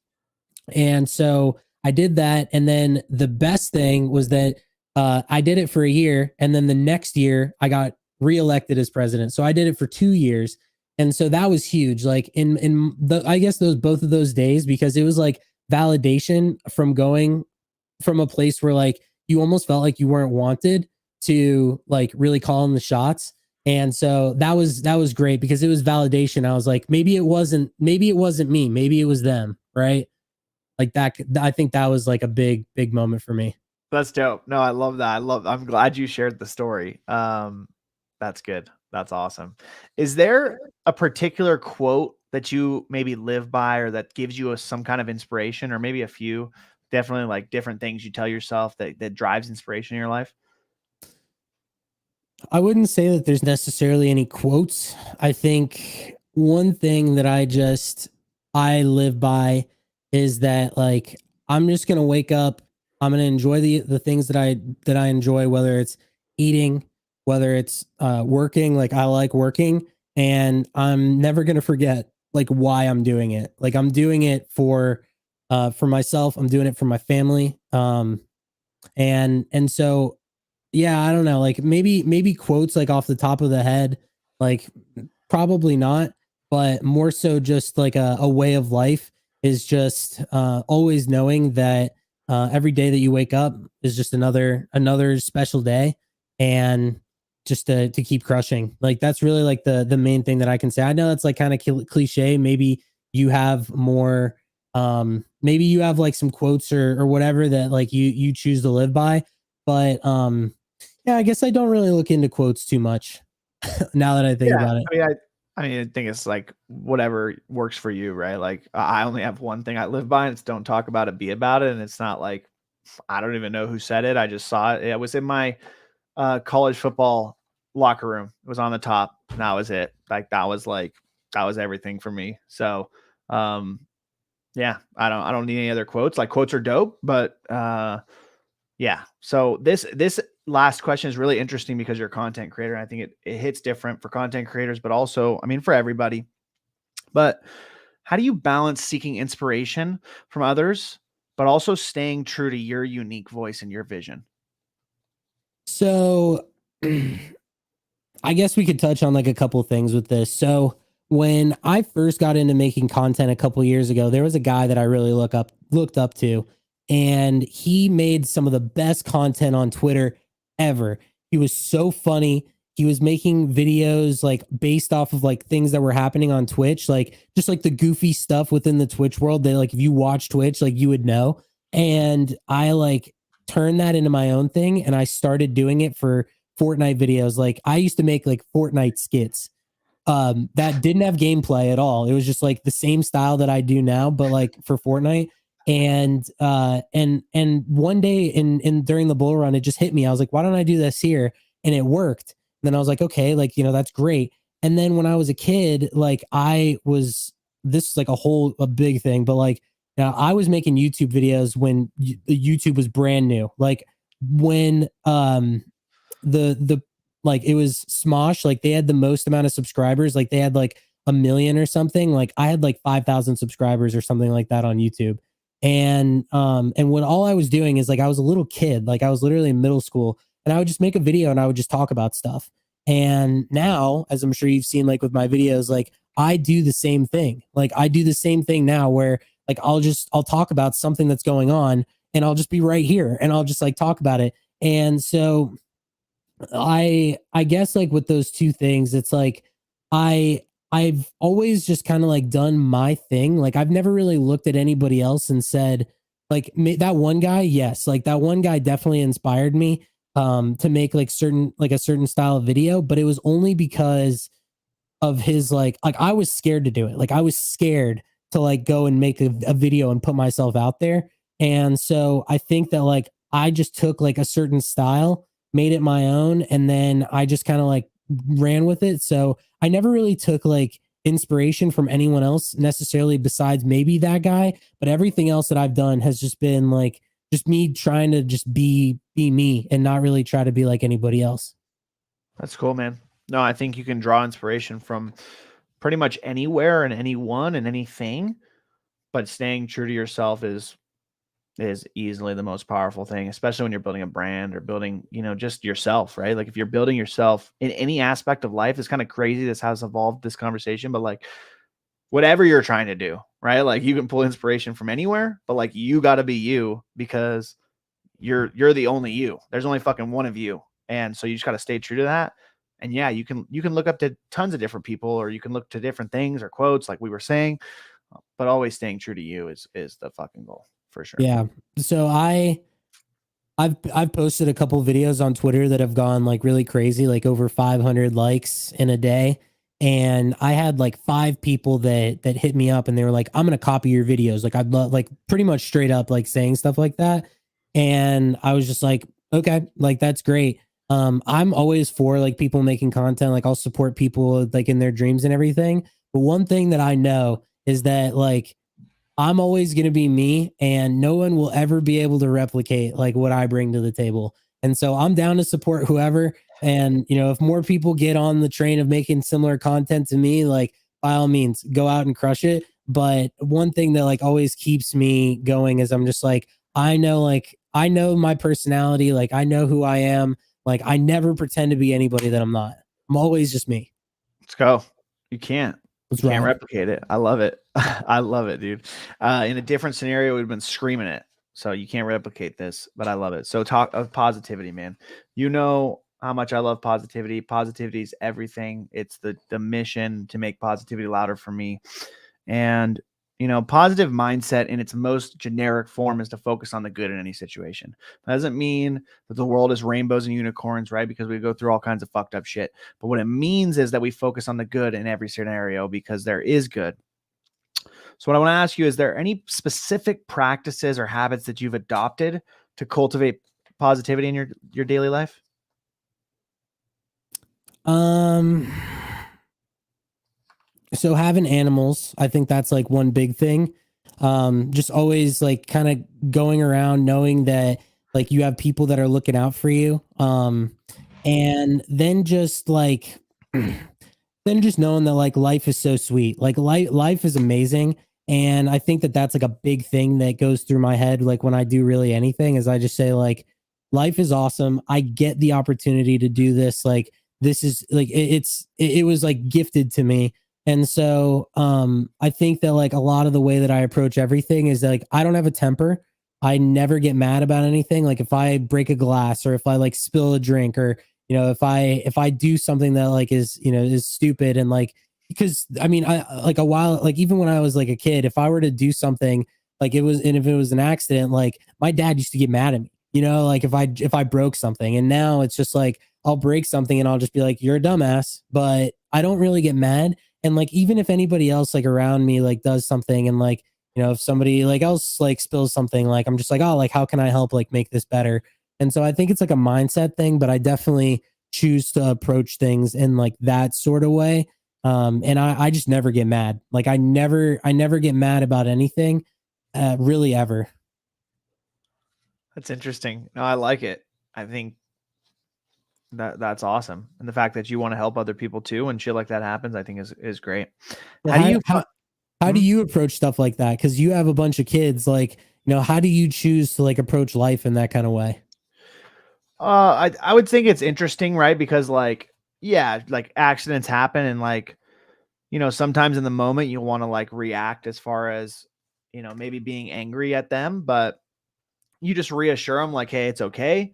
And so I did that. And then the best thing was that I did it for a year. And then the next year I got reelected as president. So I did it for 2 years. And so that was huge. Like I guess both of those days, because it was like validation from going from a place where like you almost felt like you weren't wanted to like really calling the shots. And so that was great because it was validation. I was like, maybe it wasn't me, maybe it was them. Right. Like that. I think that was like a big moment for me. That's dope. No, I love that. I'm glad you shared the story. That's good. That's awesome. Is there a particular quote that you maybe live by or that gives you some kind of inspiration, or maybe a few, definitely like different things you tell yourself that drives inspiration in your life? I wouldn't say that there's necessarily any quotes. I think one thing that I live by is that like, I'm just going to wake up. I'm going to enjoy the things that I enjoy, whether it's eating, whether it's working. Like I like working and I'm never going to forget. like why I'm doing it. Like I'm doing it for myself. I'm doing it for my family. And so yeah, I don't know. Like maybe quotes like off the top of the head, like probably not, but more so just like a way of life is just always knowing that every day that you wake up is just another special day, and just to keep crushing. Like that's really like the main thing that I can say. I know that's like kind of cliche. Maybe you have more maybe you have like some quotes or whatever that like you choose to live by, but yeah, I guess I don't really look into quotes too much now that I think about it. I mean, I think it's like whatever works for you, right? Like I only have one thing I live by, and it's don't talk about it, be about it. And it's not like I don't even know who said it. I just saw it. It was in my college football locker room. It was on the top. And that was it. That was everything for me. So yeah, I don't need any other quotes. Like quotes are dope, but yeah. So this last question is really interesting because you're a content creator. And I think it hits different for content creators, but also, I mean, for everybody. But how do you balance seeking inspiration from others, but also staying true to your unique voice and your vision? So I guess we could touch on like a couple things with this. So when I first got into making content a couple years ago, there was a guy that I really looked up to, and he made some of the best content on Twitter ever. He was so funny. He was making videos like based off of like things that were happening on Twitch, like just like the goofy stuff within the Twitch world that like if you watch Twitch, like you would know. And I like turned that into my own thing, and I started doing it for Fortnite videos. Like I used to make like Fortnite skits that didn't have gameplay at all. It was just like the same style that I do now, but like for Fortnite. And one day in during the bull run, it just hit me. I was like, why don't I do this here? And it worked. And then I was like, okay, like, you know, that's great. And then when I was a kid, like this is like a big thing, but like, now I was making YouTube videos when YouTube was brand new. Like when the like it was Smosh, like they had the most amount of subscribers, like they had like 1 million or something. Like I had like 5,000 subscribers or something like that on YouTube. And when all I was doing is like I was a little kid, like I was literally in middle school, and I would just make a video and I would just talk about stuff. And now, as I'm sure you've seen like with my videos, like I do the same thing. Like I do the same thing now where like I'll talk about something that's going on, and I'll just be right here and I'll just like talk about it. And so I guess like with those two things, it's like I've always just kind of like done my thing. Like I've never really looked at anybody else and said like that one guy, yes, like that one guy definitely inspired me to make like a certain style of video, but it was only because of his like I was scared to do it. Like I was scared to like go and make a video and put myself out there. And so I think that like I just took like a certain style, made it my own, and then I just kind of like ran with it. So I never really took like inspiration from anyone else necessarily besides maybe that guy, but everything else that I've done has just been like just me trying to just be me and not really try to be like anybody else. That's cool, man. No, I think you can draw inspiration from pretty much anywhere and anyone and anything, but staying true to yourself is easily the most powerful thing, especially when you're building a brand or building, you know, just yourself, right? Like if you're building yourself in any aspect of life, it's kind of crazy. This has evolved this conversation, but like whatever you're trying to do, right? Like you can pull inspiration from anywhere, but like you got to be you because you're the only you. There's only fucking one of you. And so you just got to stay true to that. And yeah, you can look up to tons of different people, or you can look to different things or quotes like we were saying, but always staying true to you is the fucking goal. For sure. Yeah. So I've posted a couple videos on Twitter that have gone like really crazy, like over 500 likes in a day. And I had like 5 people that hit me up and they were like, I'm going to copy your videos. Like I'd love, like pretty much straight up like saying stuff like that. And I was just like, okay, like that's great. I'm always for like people making content. Like I'll support people like in their dreams and everything. But one thing that I know is that like I'm always going to be me, and no one will ever be able to replicate like what I bring to the table. And so I'm down to support whoever. And, you know, if more people get on the train of making similar content to me, like by all means, go out and crush it. But one thing that like always keeps me going is I'm just like, I know my personality, like I know who I am. Like I never pretend to be anybody that I'm not. I'm always just me. Let's go. You can't. Let's You can't ride. replicate it. I love it. I love it, dude. In a different scenario, we've been screaming it. So you can't replicate this, but I love it. So talk of positivity, man. You know how much I love positivity. Positivity is everything. It's the mission to make positivity louder for me. And you know, positive mindset in its most generic form is to focus on the good in any situation. That doesn't mean that the world is rainbows and unicorns, right? Because we go through all kinds of fucked up shit. But what it means is that we focus on the good in every scenario because there is good. So what I want to ask you, is there any specific practices or habits that you've adopted to cultivate positivity in your daily life? So having animals, I think that's like one big thing. Just always like kind of going around knowing that like you have people that are looking out for you. And then just like then just knowing that like life is so sweet. Like life is amazing. And I think that that's like a big thing that goes through my head like when I do really anything is I just say like life is awesome. I get the opportunity to do this. Like this is like it was like gifted to me. And so I think that like a lot of the way that I approach everything is like I don't have a temper. I never get mad about anything. Like if I break a glass or if I like spill a drink or you know if I do something that like is you know is stupid and like because I mean I like a while like even when I was like a kid if I were to do something like it was and if it was an accident like my dad used to get mad at me you know like if I broke something and now it's just like I'll break something and I'll just be like you're a dumbass but I don't really get mad and like even if anybody else like around me like does something and like you know if somebody like else like spills something like I'm just like oh like how can I help like make this better and so I think it's like a mindset thing but I definitely choose to approach things in like that sort of way and I just never get mad like I never get mad about anything really ever. That's interesting. No, I like it. I think that's awesome. And the fact that you want to help other people too and shit like that happens, I think is great. Well, How do you how do you approach stuff like that? Because you have a bunch of kids. Like, you know, how do you choose to like approach life in that kind of way? I would think it's interesting, right? Because like, yeah, like accidents happen and like, you know, sometimes in the moment you want to like react as far as, you know, maybe being angry at them, but you just reassure them like, hey, it's okay.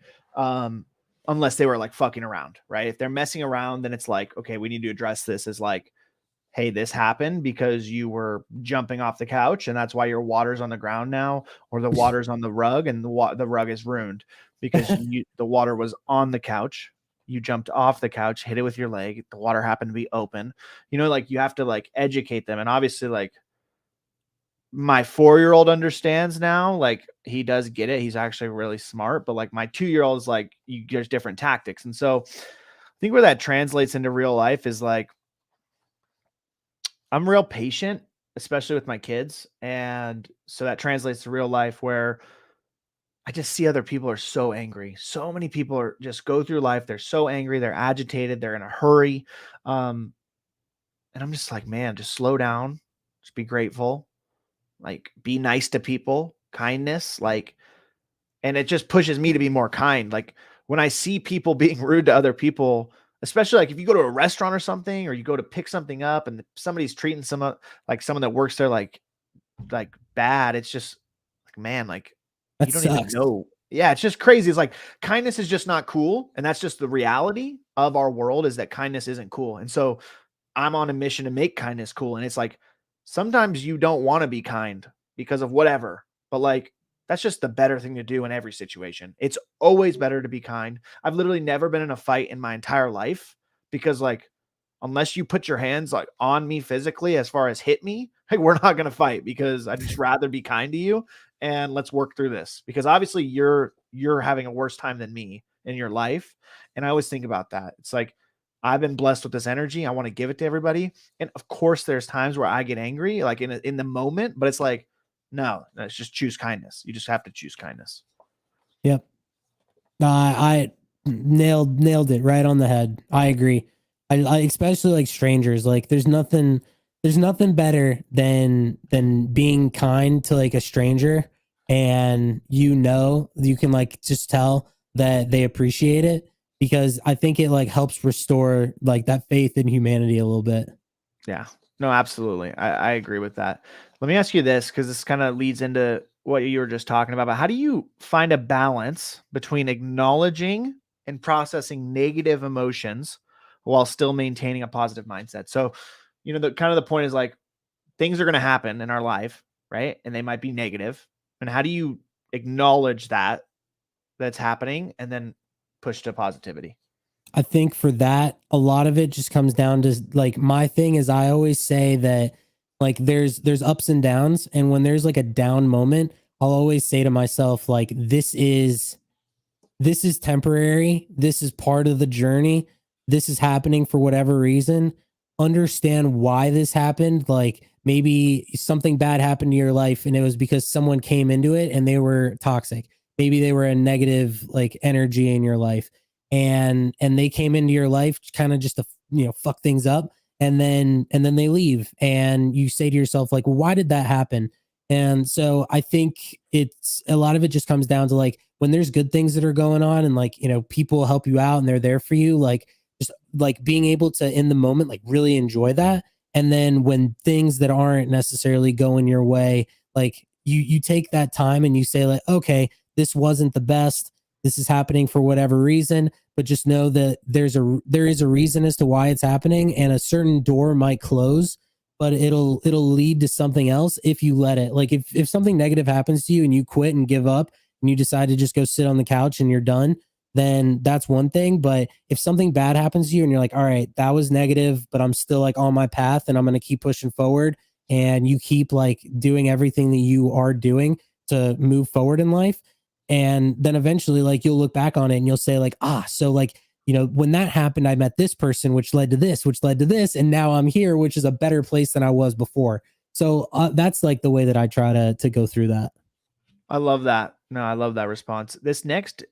Unless they were like fucking around, right? If they're messing around, then it's like, okay, we need to address this as like, hey, this happened because you were jumping off the couch and that's why your water's on the ground now, or the water's on the rug and the rug is ruined because the water was on the couch. You jumped off the couch, hit it with your leg. The water happened to be open. You know, like you have to like educate them. And obviously, like my 4-year-old understands now, like he does get it. He's actually really smart, but like my 2-year-old is like, there's different tactics. And so I think where that translates into real life is like, I'm real patient, especially with my kids. And so that translates to real life where I just see other people are so angry. So many people are just go through life. They're so angry. They're agitated. They're in a hurry. And I'm just like, man, just slow down. Just be grateful. Like be nice to people, kindness, like, and it just pushes me to be more kind. Like when I see people being rude to other people, especially like if you go to a restaurant or something, or you go to pick something up and somebody's treating like someone that works there, like bad. It's just like, man, like That you don't even sucks. know. Yeah. It's just crazy. It's like kindness is just not cool. And that's just the reality of our world is that kindness isn't cool. And so I'm on a mission to make kindness cool. And it's like, sometimes you don't want to be kind because of whatever, but like, that's just the better thing to do in every situation. It's always better to be kind. I've literally never been in a fight in my entire life because like, unless you put your hands like on me physically, as far as hit me, hey, we're not going to fight because I'd just rather be kind to you and let's work through this because obviously you're having a worse time than me in your life. And I always think about that. It's like, I've been blessed with this energy. I want to give it to everybody. And of course there's times where I get angry, like in the moment, but it's like, no, let's just choose kindness. You just have to choose kindness. Yep. I nailed it right on the head. I agree. I especially like strangers. Like there's nothing there's nothing better than being kind to like a stranger, and you can like just tell that they appreciate it, because I think it like helps restore like that faith in humanity a little bit. Yeah, no, absolutely. I agree with that. Let me ask you this, because this kind of leads into what you were just talking about. But how do you find a balance between acknowledging and processing negative emotions while still maintaining a positive mindset? So, the kind of the point is like things are going to happen in our life, right? And they might be negative. And how do you acknowledge that's happening and then push to positivity? I think for that, a lot of it just comes down to like, my thing is I always say that like there's ups and downs, and when there's like a down moment, I'll always say to myself like, this is temporary. This is part of the journey. This is happening for whatever reason. Understand why this happened. Like maybe something bad happened to your life and it was because someone came into it and they were toxic. Maybe they were a negative like energy in your life, and they came into your life kind of just to, fuck things up. And then they leave, and you say to yourself like, well, why did that happen? And so I think it's a lot of it just comes down to like, when there's good things that are going on, and like, people help you out and they're there for you, like just like being able to in the moment, like really enjoy that. And then when things that aren't necessarily going your way, like you take that time and you say like, okay, this wasn't the best. This is happening for whatever reason, but just know that there is a reason as to why it's happening, and a certain door might close, but it'll lead to something else if you let it. Like if something negative happens to you and you quit and give up and you decide to just go sit on the couch and you're done, then that's one thing. But if something bad happens to you and you're like, all right, that was negative, but I'm still like on my path and I'm going to keep pushing forward, and you keep like doing everything that you are doing to move forward in life, and then eventually like you'll look back on it and you'll say like, so like, when that happened, I met this person, which led to this, which led to this, and now I'm here, which is a better place than I was before. So that's like the way that I try to go through that. I love that. No, I love that response. This next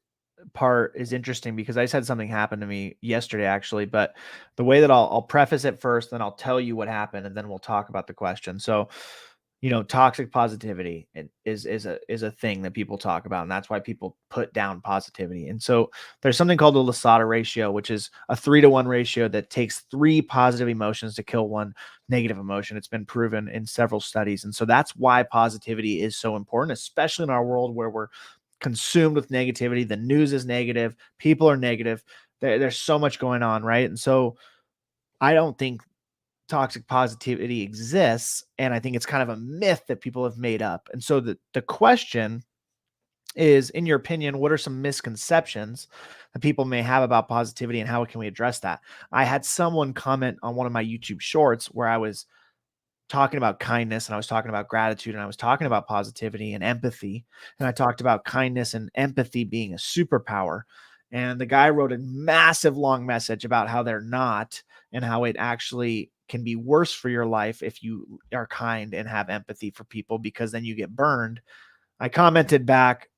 part is interesting because I just had something happen to me yesterday, actually. But the way that I'll preface it first, then I'll tell you what happened, and then we'll talk about the question. So, toxic positivity is a thing that people talk about, and that's why people put down positivity. And so there's something called the Lasada ratio, which is a 3-to-1 ratio that takes 3 positive emotions to kill 1 negative emotion. It's been proven in several studies. And so that's why positivity is so important, especially in our world where we're consumed with negativity. The news is negative, people are negative. There's so much going on, right? And so I don't think toxic positivity exists, and I think it's kind of a myth that people have made up. And so the question is, in your opinion, what are some misconceptions that people may have about positivity, and how can we address that? I had someone comment on one of my YouTube shorts where I was talking about kindness, and I was talking about gratitude, and I was talking about positivity and empathy, and I talked about kindness and empathy being a superpower. And the guy wrote a massive long message about how they're not, and how it actually can be worse for your life if you are kind and have empathy for people, because then you get burned. I commented back.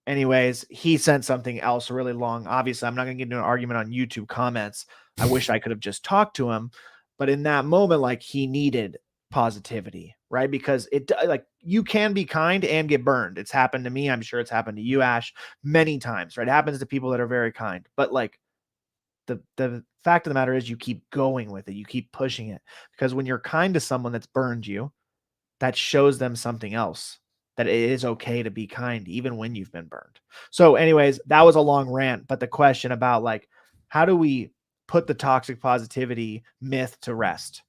Anyways, he sent something else really long. Obviously, I'm not going to get into an argument on YouTube comments. I wish I could have just talked to him. But in that moment, like, he needed positivity, right? Because like, you can be kind and get burned. It's happened to me. I'm sure it's happened to you, Ash, many times, right? It happens to people that are very kind. But like, the fact of the matter is, you keep going with it. You keep pushing it, because when you're kind to someone that's burned you, that shows them something else, that it is okay to be kind even when you've been burned. So anyways, that was a long rant, but the question about like, how do we put the toxic positivity myth to rest?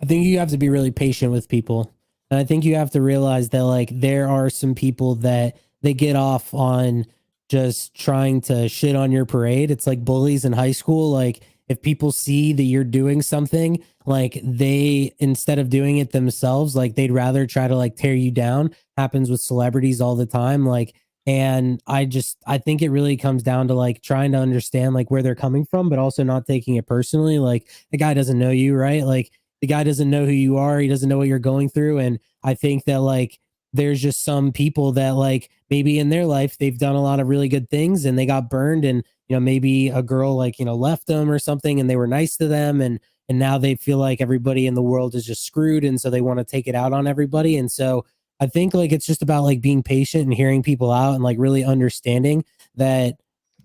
I think you have to be really patient with people. And I think you have to realize that like there are some people that they get off on just trying to shit on your parade. It's like bullies in high school. Like if people see that you're doing something, like they, instead of doing it themselves, like they'd rather try to like tear you down. Happens with celebrities all the time. Like, and I think it really comes down to like trying to understand like where they're coming from, but also not taking it personally. Like the guy doesn't know you, right? Like the guy doesn't know who you are. He doesn't know what you're going through. And I think that like there's just some people that like maybe in their life they've done a lot of really good things and they got burned, and maybe a girl like left them or something and they were nice to them, and now they feel like everybody in the world is just screwed, and so they want to take it out on everybody. And so I think like it's just about like being patient and hearing people out and like really understanding that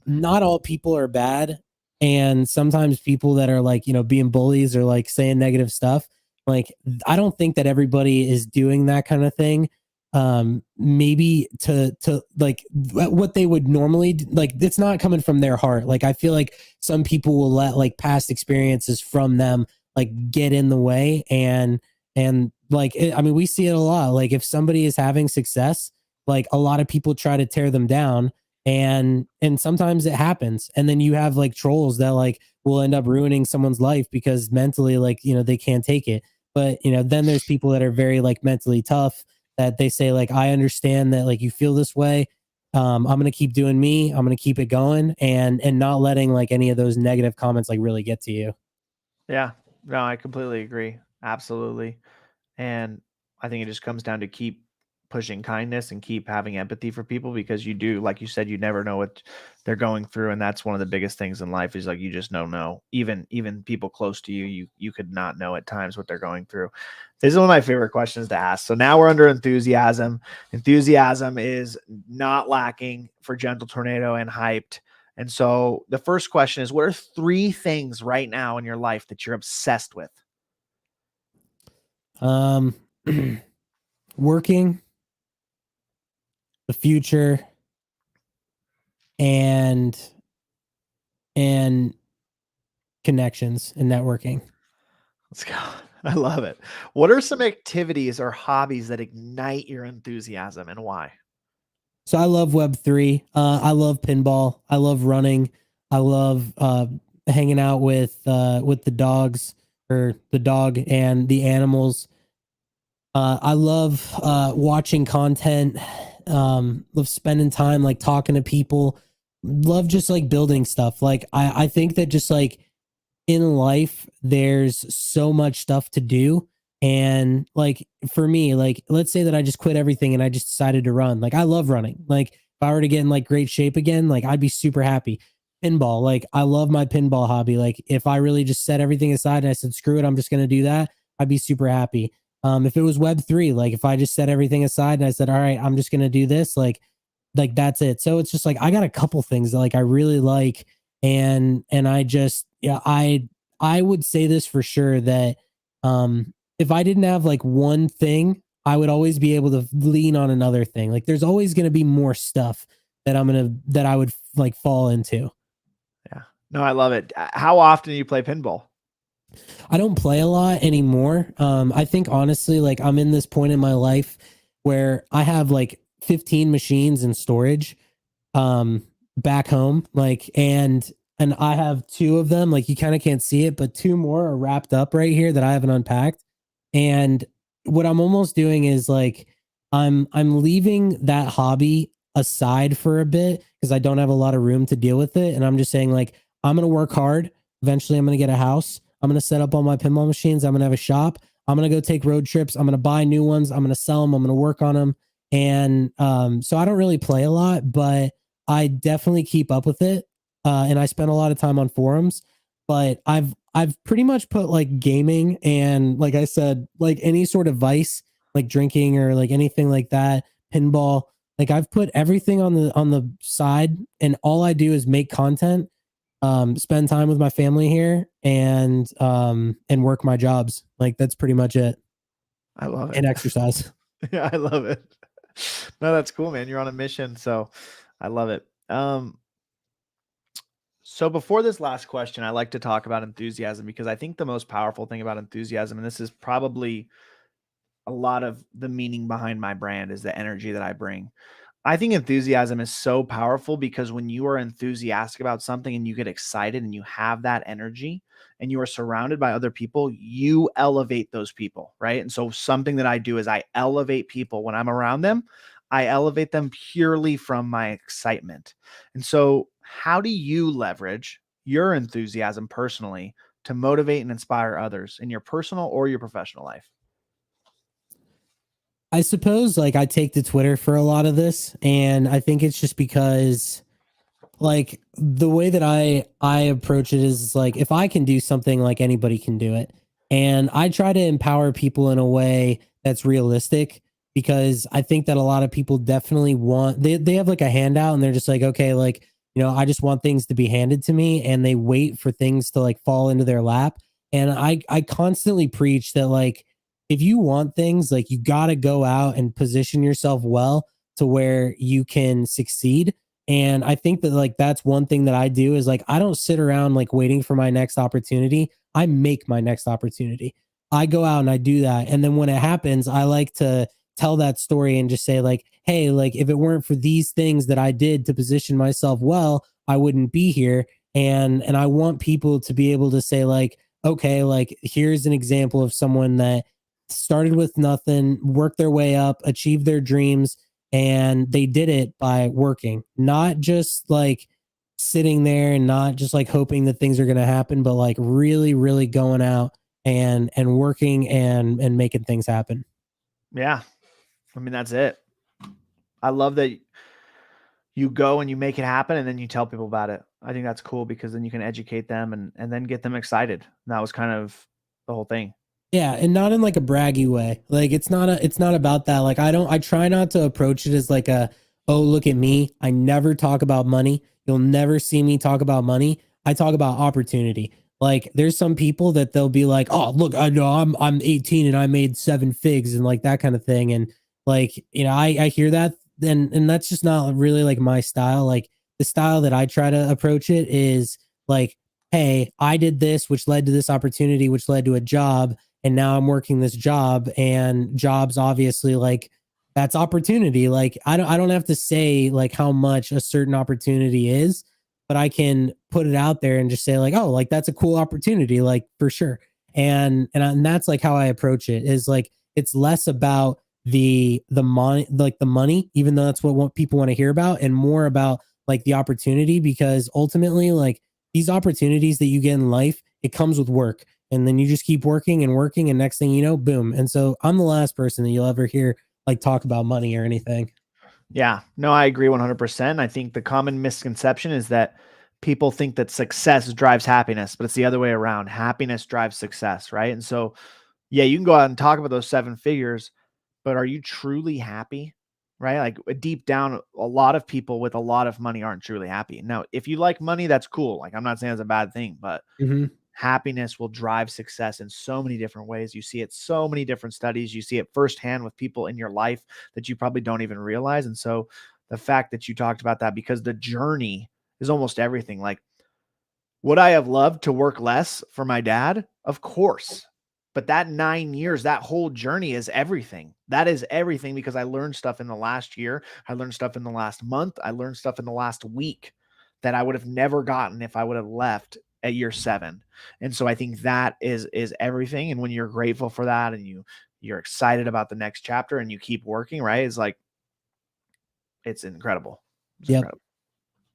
not all people are bad, and sometimes people that are like, you know, being bullies or like saying negative stuff, like I don't think that everybody is doing that kind of thing maybe to like what they would normally like. It's not coming from their heart. Like I feel like some people will let like past experiences from them like get in the way, and like I mean we see it a lot. Like if somebody is having success, like a lot of people try to tear them down, and sometimes it happens, and then you have like trolls that like will end up ruining someone's life because mentally like, you know, they can't take it. But you know, then there's people that are very like mentally tough, that they say like, I understand that like you feel this way. I'm gonna keep doing me. I'm gonna keep it going, and not letting like any of those negative comments like really get to you. Yeah, no, I completely agree. Absolutely. And I think it just comes down to keep pushing kindness and keep having empathy for people, because you do, like you said, you never know what they're going through. And that's one of the biggest things in life is like, you just don't know. Even people close to you, you could not know at times what they're going through. This is one of my favorite questions to ask. So now we're under enthusiasm. Enthusiasm is not lacking for Gentle Tornado and Hyped. And so the first question is, what are 3 things right now in your life that you're obsessed with? Working, the future, and connections and networking. Let's go. I love it. What are some activities or hobbies that ignite your enthusiasm, and why? So I love Web3. I love pinball. I love running. I love hanging out with the dogs, or the dog and the animals. I love watching content. Love spending time like talking to people. Love just like building stuff. Like I think that just like in life, there's so much stuff to do. And like for me, like let's say that I just quit everything and I just decided to run. Like I love running. Like if I were to get in like great shape again, like I'd be super happy. Pinball, like I love my pinball hobby. Like if I really just set everything aside and I said, screw it, I'm just gonna do that, I'd be super happy. If it was Web3, like if I just set everything aside and I said, all right, I'm just gonna do this, like that's it. So it's just like I got a couple things that like I really like, and I just, yeah, I would say this for sure that if I didn't have like one thing, I would always be able to lean on another thing. Like there's always going to be more stuff that I would like fall into. Yeah. No, I love it. How often do you play pinball? I don't play a lot anymore. I think honestly, like I'm in this point in my life where I have like 15 machines in storage back home, like, and I have 2 of them, like you kind of can't see it, but 2 more are wrapped up right here that I haven't unpacked. And what I'm almost doing is like I'm leaving that hobby aside for a bit because I don't have a lot of room to deal with it, and I'm just saying like I'm going to work hard. Eventually I'm going to get a house. I'm going to set up all my pinball machines. I'm going to have a shop. I'm going to go take road trips. I'm going to buy new ones. I'm going to sell them. I'm going to work on them. And so I don't really play a lot, but I definitely keep up with it. And I spend a lot of time on forums, but I've pretty much put like gaming and, like I said, like any sort of vice, like drinking or like anything like that, pinball, like I've put everything on the side, and all I do is make content, spend time with my family here, and work my jobs. Like that's pretty much it. I love it. And exercise. Yeah, I love it. No, that's cool, man. You're on a mission, so I love it. So before this last question, I like to talk about enthusiasm, because I think the most powerful thing about enthusiasm, and this is probably a lot of the meaning behind my brand, is the energy that I bring. I think enthusiasm is so powerful because when you are enthusiastic about something and you get excited and you have that energy and you are surrounded by other people, you elevate those people, right? And so something that I do is I elevate people when I'm around them. I elevate them purely from my excitement. And so how do you leverage your enthusiasm personally to motivate and inspire others in your personal or your professional life? I suppose like I take to Twitter for a lot of this, and I think it's just because like the way that I approach it is like, if I can do something, like anybody can do it. And I try to empower people in a way that's realistic, because I think that a lot of people definitely want, they have like a handout and they're just like, okay, like, I just want things to be handed to me, and they wait for things to like fall into their lap. And I constantly preach that, like, if you want things, like, you got to go out and position yourself well to where you can succeed. And I think that, like, that's one thing that I do is, like, I don't sit around like waiting for my next opportunity. I make my next opportunity. I go out and I do that. And then when it happens, I like to tell that story and just say, like, hey, like, if it weren't for these things that I did to position myself well, I wouldn't be here. And I want people to be able to say, like, okay, like, here's an example of someone that started with nothing, worked their way up, achieved their dreams, and they did it by working, not just like sitting there and not just like hoping that things are going to happen, but like really, really going out and working and making things happen. Yeah. I mean, that's it. I love that you go and you make it happen and then you tell people about it. I think that's cool, because then you can educate them and then get them excited. And that was kind of the whole thing. Yeah, and not in like a braggy way. Like, it's not about that. Like, I try not to approach it as like a, oh, look at me. I never talk about money. You'll never see me talk about money. I talk about opportunity. Like, there's some people that they'll be like, oh, look, I know I'm 18 and I made 7 figs and like that kind of thing. And like, I hear that, and that's just not really like my style. Like, the style that I try to approach it is like, hey, I did this, which led to this opportunity, which led to a job, and now I'm working this job, and jobs obviously, like, that's opportunity. Like, I don't have to say like how much a certain opportunity is, but I can put it out there and just say, like, oh, like, that's a cool opportunity, like, for sure. And that's like how I approach it, is like, it's less about the money, like the money, even though that's what people want to hear about, and more about like the opportunity, because ultimately, like, these opportunities that you get in life, it comes with work. And then you just keep working and working, and next thing you know, boom. And so I'm the last person that you'll ever hear like talk about money or anything. Yeah, no, I agree 100%. I think the common misconception is that people think that success drives happiness, but it's the other way around. Happiness drives success, right? And so, yeah, you can go out and talk about those 7 figures, but are you truly happy? Right? Like, deep down, a lot of people with a lot of money aren't truly happy. Now, if you like money, that's cool. Like, I'm not saying it's a bad thing, but happiness will drive success in so many different ways. You see it so many different studies. You see it firsthand with people in your life that you probably don't even realize. And so the fact that you talked about that, because the journey is almost everything. Like, would I have loved to work less for my dad? Of course. But that 9 years, that whole journey is everything. That is everything, because I learned stuff in the last year. I learned stuff in the last month. I learned stuff in the last week that I would have never gotten if I would have left at year 7. And so I think that is everything. And when you're grateful for that, and you're excited about the next chapter, and you keep working, right? It's like, it's incredible. It's incredible.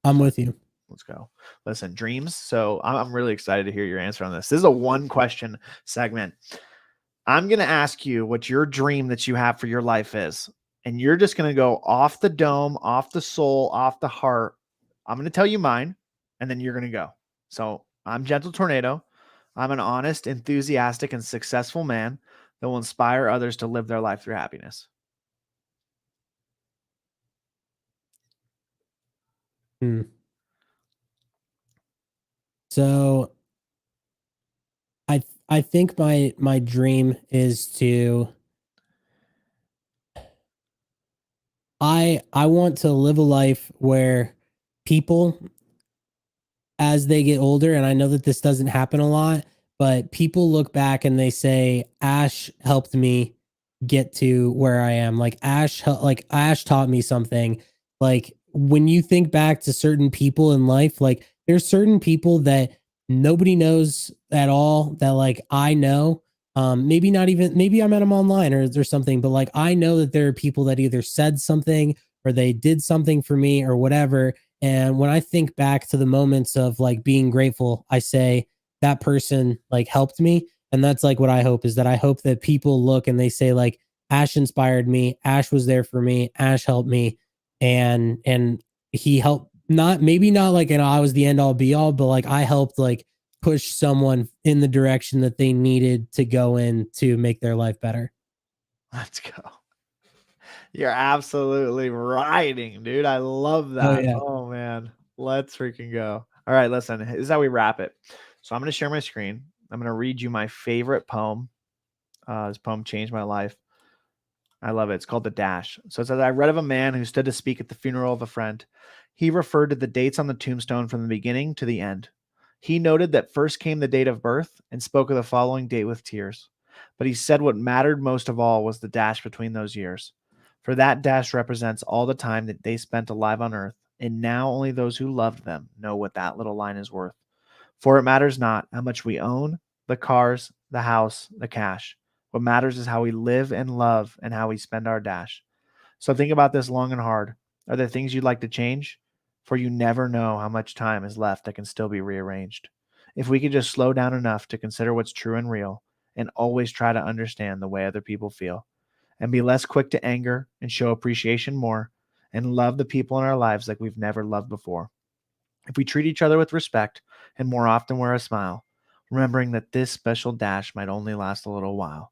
I'm with you. Let's go. Listen, dreams. So I'm really excited to hear your answer on this. This is a 1 question segment. I'm going to ask you what your dream that you have for your life is. And you're just going to go off the dome, off the soul, off the heart. I'm going to tell you mine, and then you're going to go. So I'm Gentle Tornado. I'm an honest, enthusiastic, and successful man that will inspire others to live their life through happiness. So I think my dream is to, I want to live a life where people, as they get older, and I know that this doesn't happen a lot, but people look back and they say, Ash helped me get to where I am. Like, Ash taught me something. Like, when you think back to certain people in life, like, there's certain people that nobody knows at all that, like, I know. Maybe not even, maybe I met them online or something, but like, I know that there are people that either said something or they did something for me or whatever. And when I think back to the moments of like being grateful, I say that person like helped me. And that's like what I hope, is that I hope that people look and they say, like, Ash inspired me. Ash was there for me. Ash helped me. And he helped maybe not like I was the end all be all, but like I helped like push someone in the direction that they needed to go in to make their life better. Let's go. You're absolutely riding, dude. I love Oh that. yeah. Oh man. Let's freaking go. All right, listen, this is how we wrap it. So I'm going to share my screen. I'm going to read you my favorite poem. This poem changed my life. I love it. It's called The Dash. So it says, I read of a man who stood to speak at the funeral of a friend. He referred to the dates on the tombstone from the beginning to the end. He noted that first came the date of birth and spoke of the following date with tears. But he said what mattered most of all was the dash between those years. For that dash represents all the time that they spent alive on earth, and now only those who loved them know what that little line is worth. For it matters not how much we own, the cars, the house, the cash. What matters is how we live and love and how we spend our dash. So think about this long and hard. Are there things you'd like to change? For you never know how much time is left that can still be rearranged. If we could just slow down enough to consider what's true and real and always try to understand the way other people feel and be less quick to anger and show appreciation more and love the people in our lives like we've never loved before. If we treat each other with respect and more often wear a smile, remembering that this special dash might only last a little while.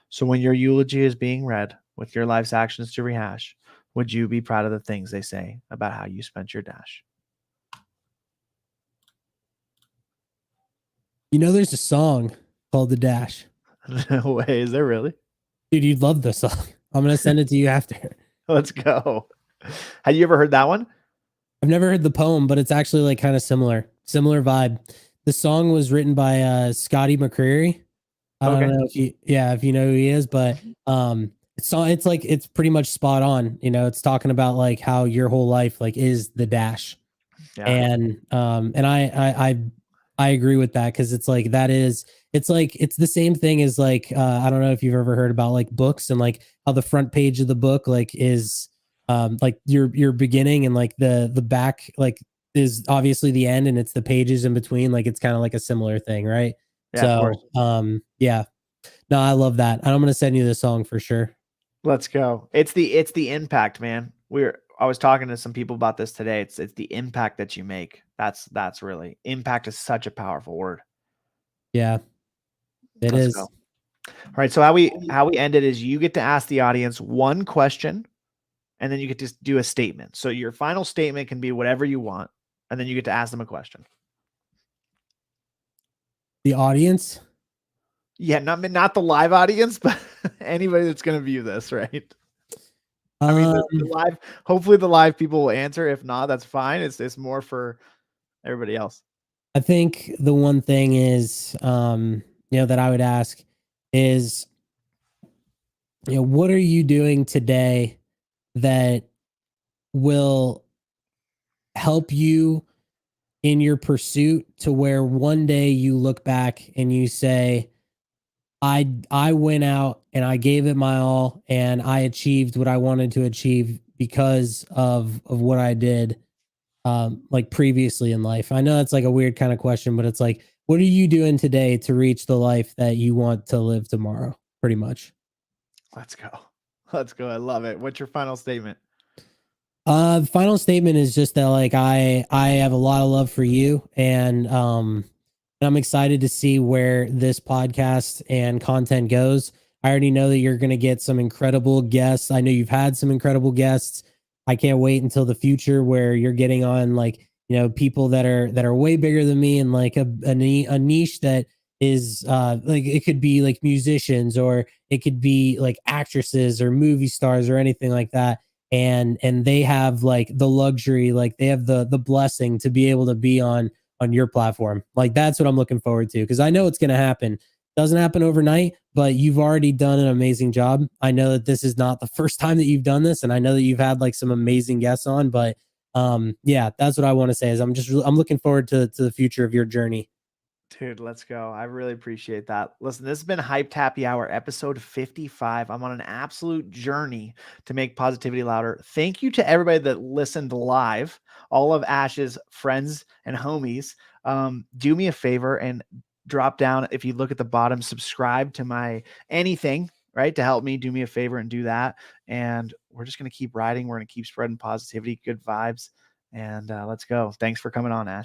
So when your eulogy is being read with your life's actions to rehash, would you be proud of the things they say about how you spent your dash? You know, there's a song called The Dash. No way. Is there really? Dude, you'd love the song. I'm going to send it to you after. Let's go. Have you ever heard that one? I've never heard the poem, but it's actually like kind of similar vibe. The song was written by Scotty McCreery. I don't know if you know who he is, but it's like it's pretty much spot on. You know, it's talking about like how your whole life like is the dash. Yeah. And I agree with that because it's like it's like it's the same thing as like I don't know if you've ever heard about like books and like how the front page of the book like is like your beginning and like the back like is obviously the end and it's the pages in between, like it's kind of like a similar thing, right? Yeah, So yeah. No, I love that. I'm gonna send you the song for sure. Let's go. It's the impact, man. I was talking to some people about this today. It's the impact that you make. That's really impact is such a powerful word. Yeah. It Let's is. go. All right. So how we end it is you get to ask the audience one question and then you get to do a statement. So your final statement can be whatever you want, and then you get to ask them a question. The audience? Yeah, not the live audience, but anybody that's going to view this, right? I mean, the live. Hopefully, the live people will answer. If not, that's fine. It's more for everybody else. I think the one thing is, that I would ask is, what are you doing today that will help you in your pursuit to where one day you look back and you say, I went out and I gave it my all and I achieved what I wanted to achieve because of what I did like previously in life. I know it's like a weird kind of question, but it's like, what are you doing today to reach the life that you want to live tomorrow? Pretty much. Let's go. Let's go. I love it. What's your final statement? The final statement is just that like I have a lot of love for you and I'm excited to see where this podcast and content goes. I already know that you're going to get some incredible guests. I know you've had some incredible guests. I can't wait until the future where you're getting on like, people that are way bigger than me and like a niche that is like it could be like musicians or it could be like actresses or movie stars or anything like that. And they have like the luxury, like they have the blessing to be able to be on your platform. Like that's what I'm looking forward to because I know it's going to happen. Doesn't happen overnight, but you've already done an amazing job. I know that this is not the first time that you've done this, and I know that you've had like some amazing guests on. But yeah, that's what I want to say. Is I'm looking forward to the future of your journey. Dude, let's go. I really appreciate that. Listen, this has been Hyped Happy Hour, episode 55. I'm on an absolute journey to make positivity louder. Thank you to everybody that listened live, all of Ash's friends and homies. Do me a favor and drop down. If you look at the bottom, subscribe to my anything, right? To help me, do me a favor and do that. And we're just going to keep riding. We're going to keep spreading positivity, good vibes. and let's go. Thanks for coming on, Ash.